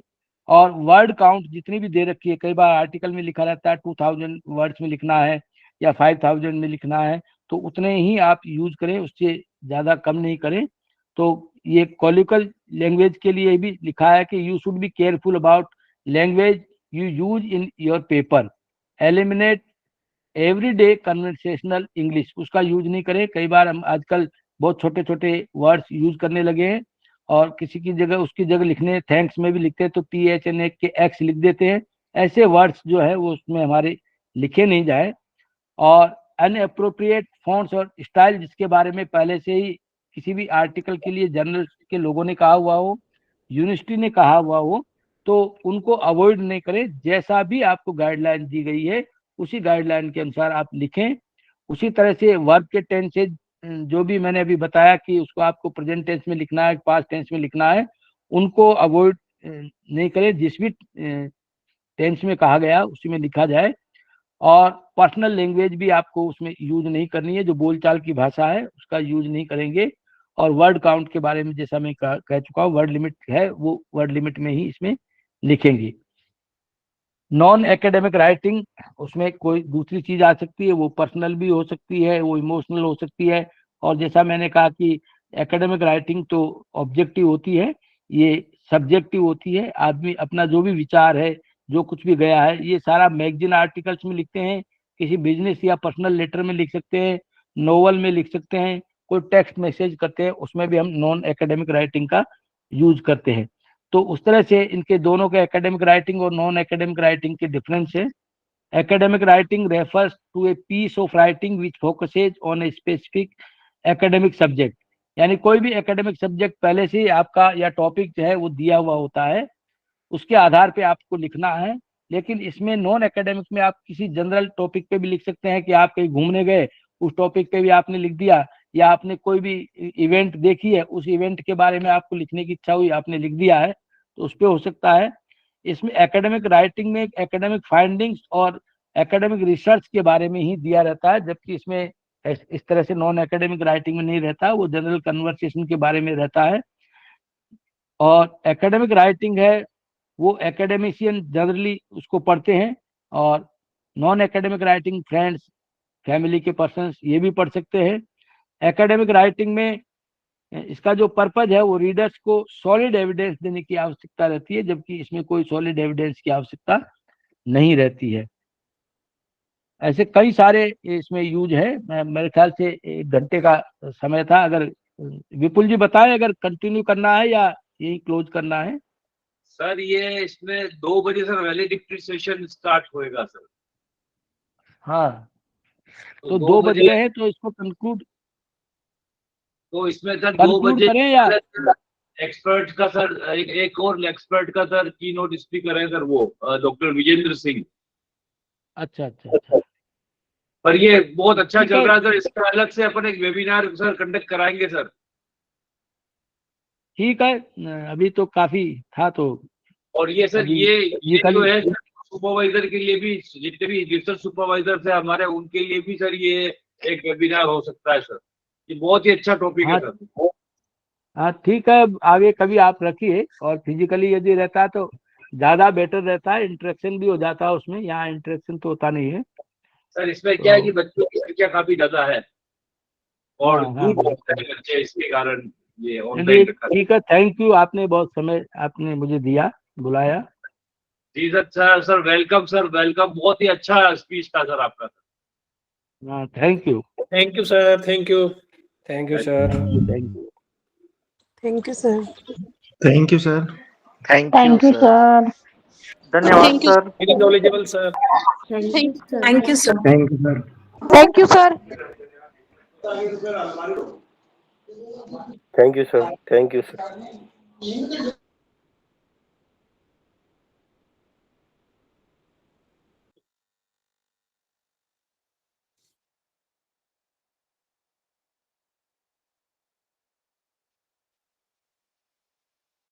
और वर्ड काउंट जितनी भी दे रखी है, कई बार आर्टिकल में लिखा रहता है 2000 वर्ड्स में लिखना है या 5000 में लिखना है, तो उतने ही आप यूज करें, उससे ज़्यादा कम नहीं करें। तो ये कॉलिकल लैंग्वेज के लिए भी लिखा है कि you should be careful about language you use in your paper, eliminate everyday conversational English, उसका यूज नहीं करें। कई बार हम आजकल बहुत छोटे छोटे वर्ड्स यूज करने लगे हैं, और किसी की जगह उसकी जगह लिखने थैंक्स में भी लिखते हैं तो THN के एक्स लिख देते हैं। ऐसे वर्ड्स जो है वो उसमें हमारे लिखे नहीं जाए। और अनअप्रोप्रिएट फॉन्ट्स और स्टाइल, जिसके बारे में पहले से ही किसी भी आर्टिकल के लिए जर्नल के लोगों ने कहा हुआ हो, यूनिवर्सिटी ने कहा हुआ हो, तो उनको अवॉइड नहीं करें। जैसा भी आपको गाइडलाइन दी गई है उसी गाइडलाइन के अनुसार आप लिखें। उसी तरह से वर्ब के टेंसेज जो भी मैंने अभी बताया कि उसको आपको प्रेजेंट टेंस में लिखना है, पास्ट टेंस में लिखना है, उनको अवॉइड नहीं करें। जिस भी टेंस में कहा गया उसी में लिखा जाए। और पर्सनल लैंग्वेज भी आपको उसमें यूज नहीं करनी है, जो बोलचाल की भाषा है उसका यूज नहीं करेंगे। और वर्ड काउंट के बारे में जैसा मैं कह चुका हूँ, वर्ड लिमिट है वो वर्ड लिमिट में ही इसमें लिखेंगे। नॉन एकेडमिक राइटिंग, उसमें कोई दूसरी चीज आ सकती है, वो पर्सनल भी हो सकती है, वो इमोशनल हो सकती है। और जैसा मैंने कहा कि एकेडमिक राइटिंग तो ऑब्जेक्टिव होती है, ये सब्जेक्टिव होती है। आदमी अपना जो भी विचार है, जो कुछ भी गया है, ये सारा मैगजीन आर्टिकल्स में लिखते हैं, किसी बिजनेस या पर्सनल लेटर में लिख सकते हैं, नोवेल में लिख सकते हैं, कोई टेक्स्ट मैसेज करते हैं, उसमें भी हम नॉन एकेडमिक राइटिंग का यूज करते हैं। तो उस तरह से इनके दोनों के एकेडमिक राइटिंग और नॉन एकेडमिक राइटिंग के डिफरेंस है। Academic writing refers to a piece of writing which focuses on a specific academic subject, यानी कोई भी एकेडमिक सब्जेक्ट पहले से ही आपका या टॉपिक जो है वो दिया हुआ होता है, उसके आधार पे आपको लिखना है। लेकिन इसमें नॉन एकेडमिक में आप किसी जनरल टॉपिक पे भी लिख सकते हैं कि आप कहीं घूमने गए, उस टॉपिक पे भी आपने लिख दिया, या आपने कोई भी इवेंट देखी है, उस इवेंट के बारे में आपको लिखने की इच्छा हुई, आपने लिख दिया है, तो उस पर हो सकता है। इसमें एकेडमिक राइटिंग में एकेडमिक फाइंडिंग्स और एकेडमिक रिसर्च के बारे में ही दिया रहता है, जबकि इसमें इस तरह से नॉन एकेडमिक राइटिंग में नहीं रहता, वो जनरल कन्वर्सेशन के बारे में रहता है। और एकेडमिक राइटिंग है वो एकेडमिशियन जनरली उसको पढ़ते हैं, और non academic writing friends, family के पर्सन्स ये भी पढ़ सकते हैं। एकेडमिक राइटिंग में इसका जो पर्पज है वो रीडर्स को सॉलिड एविडेंस देने की आवश्यकता रहती है, जबकि इसमें कोई सॉलिड एविडेंस की आवश्यकता नहीं रहती है। ऐसे कई सारे इसमें यूज है। मेरे ख्याल से 1 घंटे का समय था। अगर विपुल जी बताएं, अगर कंटिन्यू करना है या यही क्लोज करना है। सर ये इसमें 2 बजे सर वैलिडिक्टरी सेशन स्टार्ट होएगा सर। हाँ, तो 2 बज गए हैं, तो इसको कंक्लूड तो इसमें सर 2 बजे करें या एक्सपर्ट का सर एक और एक्सपर्ट का सर की नोट स्पीकर है सर, वो डॉक्टर विजेंद्र सिंह। अच्छा। पर ये बहुत अच्छा चल रहा है सर, इसका अलग से अपन एक वेबिनार सर कंडक्ट कराएंगे सर। ठीक है, अभी तो काफी था तो। और ये सर ये जो है सुपरवाइजर के लिए भी, जितने भी रिसर्च सुपरवाइजर है हमारे, उनके लिए भी सर ये एक वेबिनार हो सकता है सर। ये बहुत ही अच्छा टॉपिक है सर। हाँ ठीक है, आगे कभी आप रखिए। और फिजिकली यदि रहता है तो ज्यादा बेटर रहता है, इंटरेक्शन भी हो जाता है उसमें। यहाँ इंटरेक्शन तो होता नहीं है सर। इसमें क्या है कि बच्चों की संख्या काफी ज्यादा है और हाँ, दूर बच्चे, इसके कारण ये ऑनलाइन रखा। ठीक है, थैंक यू, आपने बहुत समय आपने मुझे दिया, बुलाया। जी sir, sir welcome sir, welcome. बहुत ही अच्छा स्पीच था सर आपका। हाँ, thank you. Thank you sir, thank you. Thank you sir. Thank you. Thank you sir. Thank you sir. Thank you sir. धन्यवाद sir. Very knowledgeable sir. Thank you sir. Thank you sir. Thank you sir. Thank you sir. Thank you sir.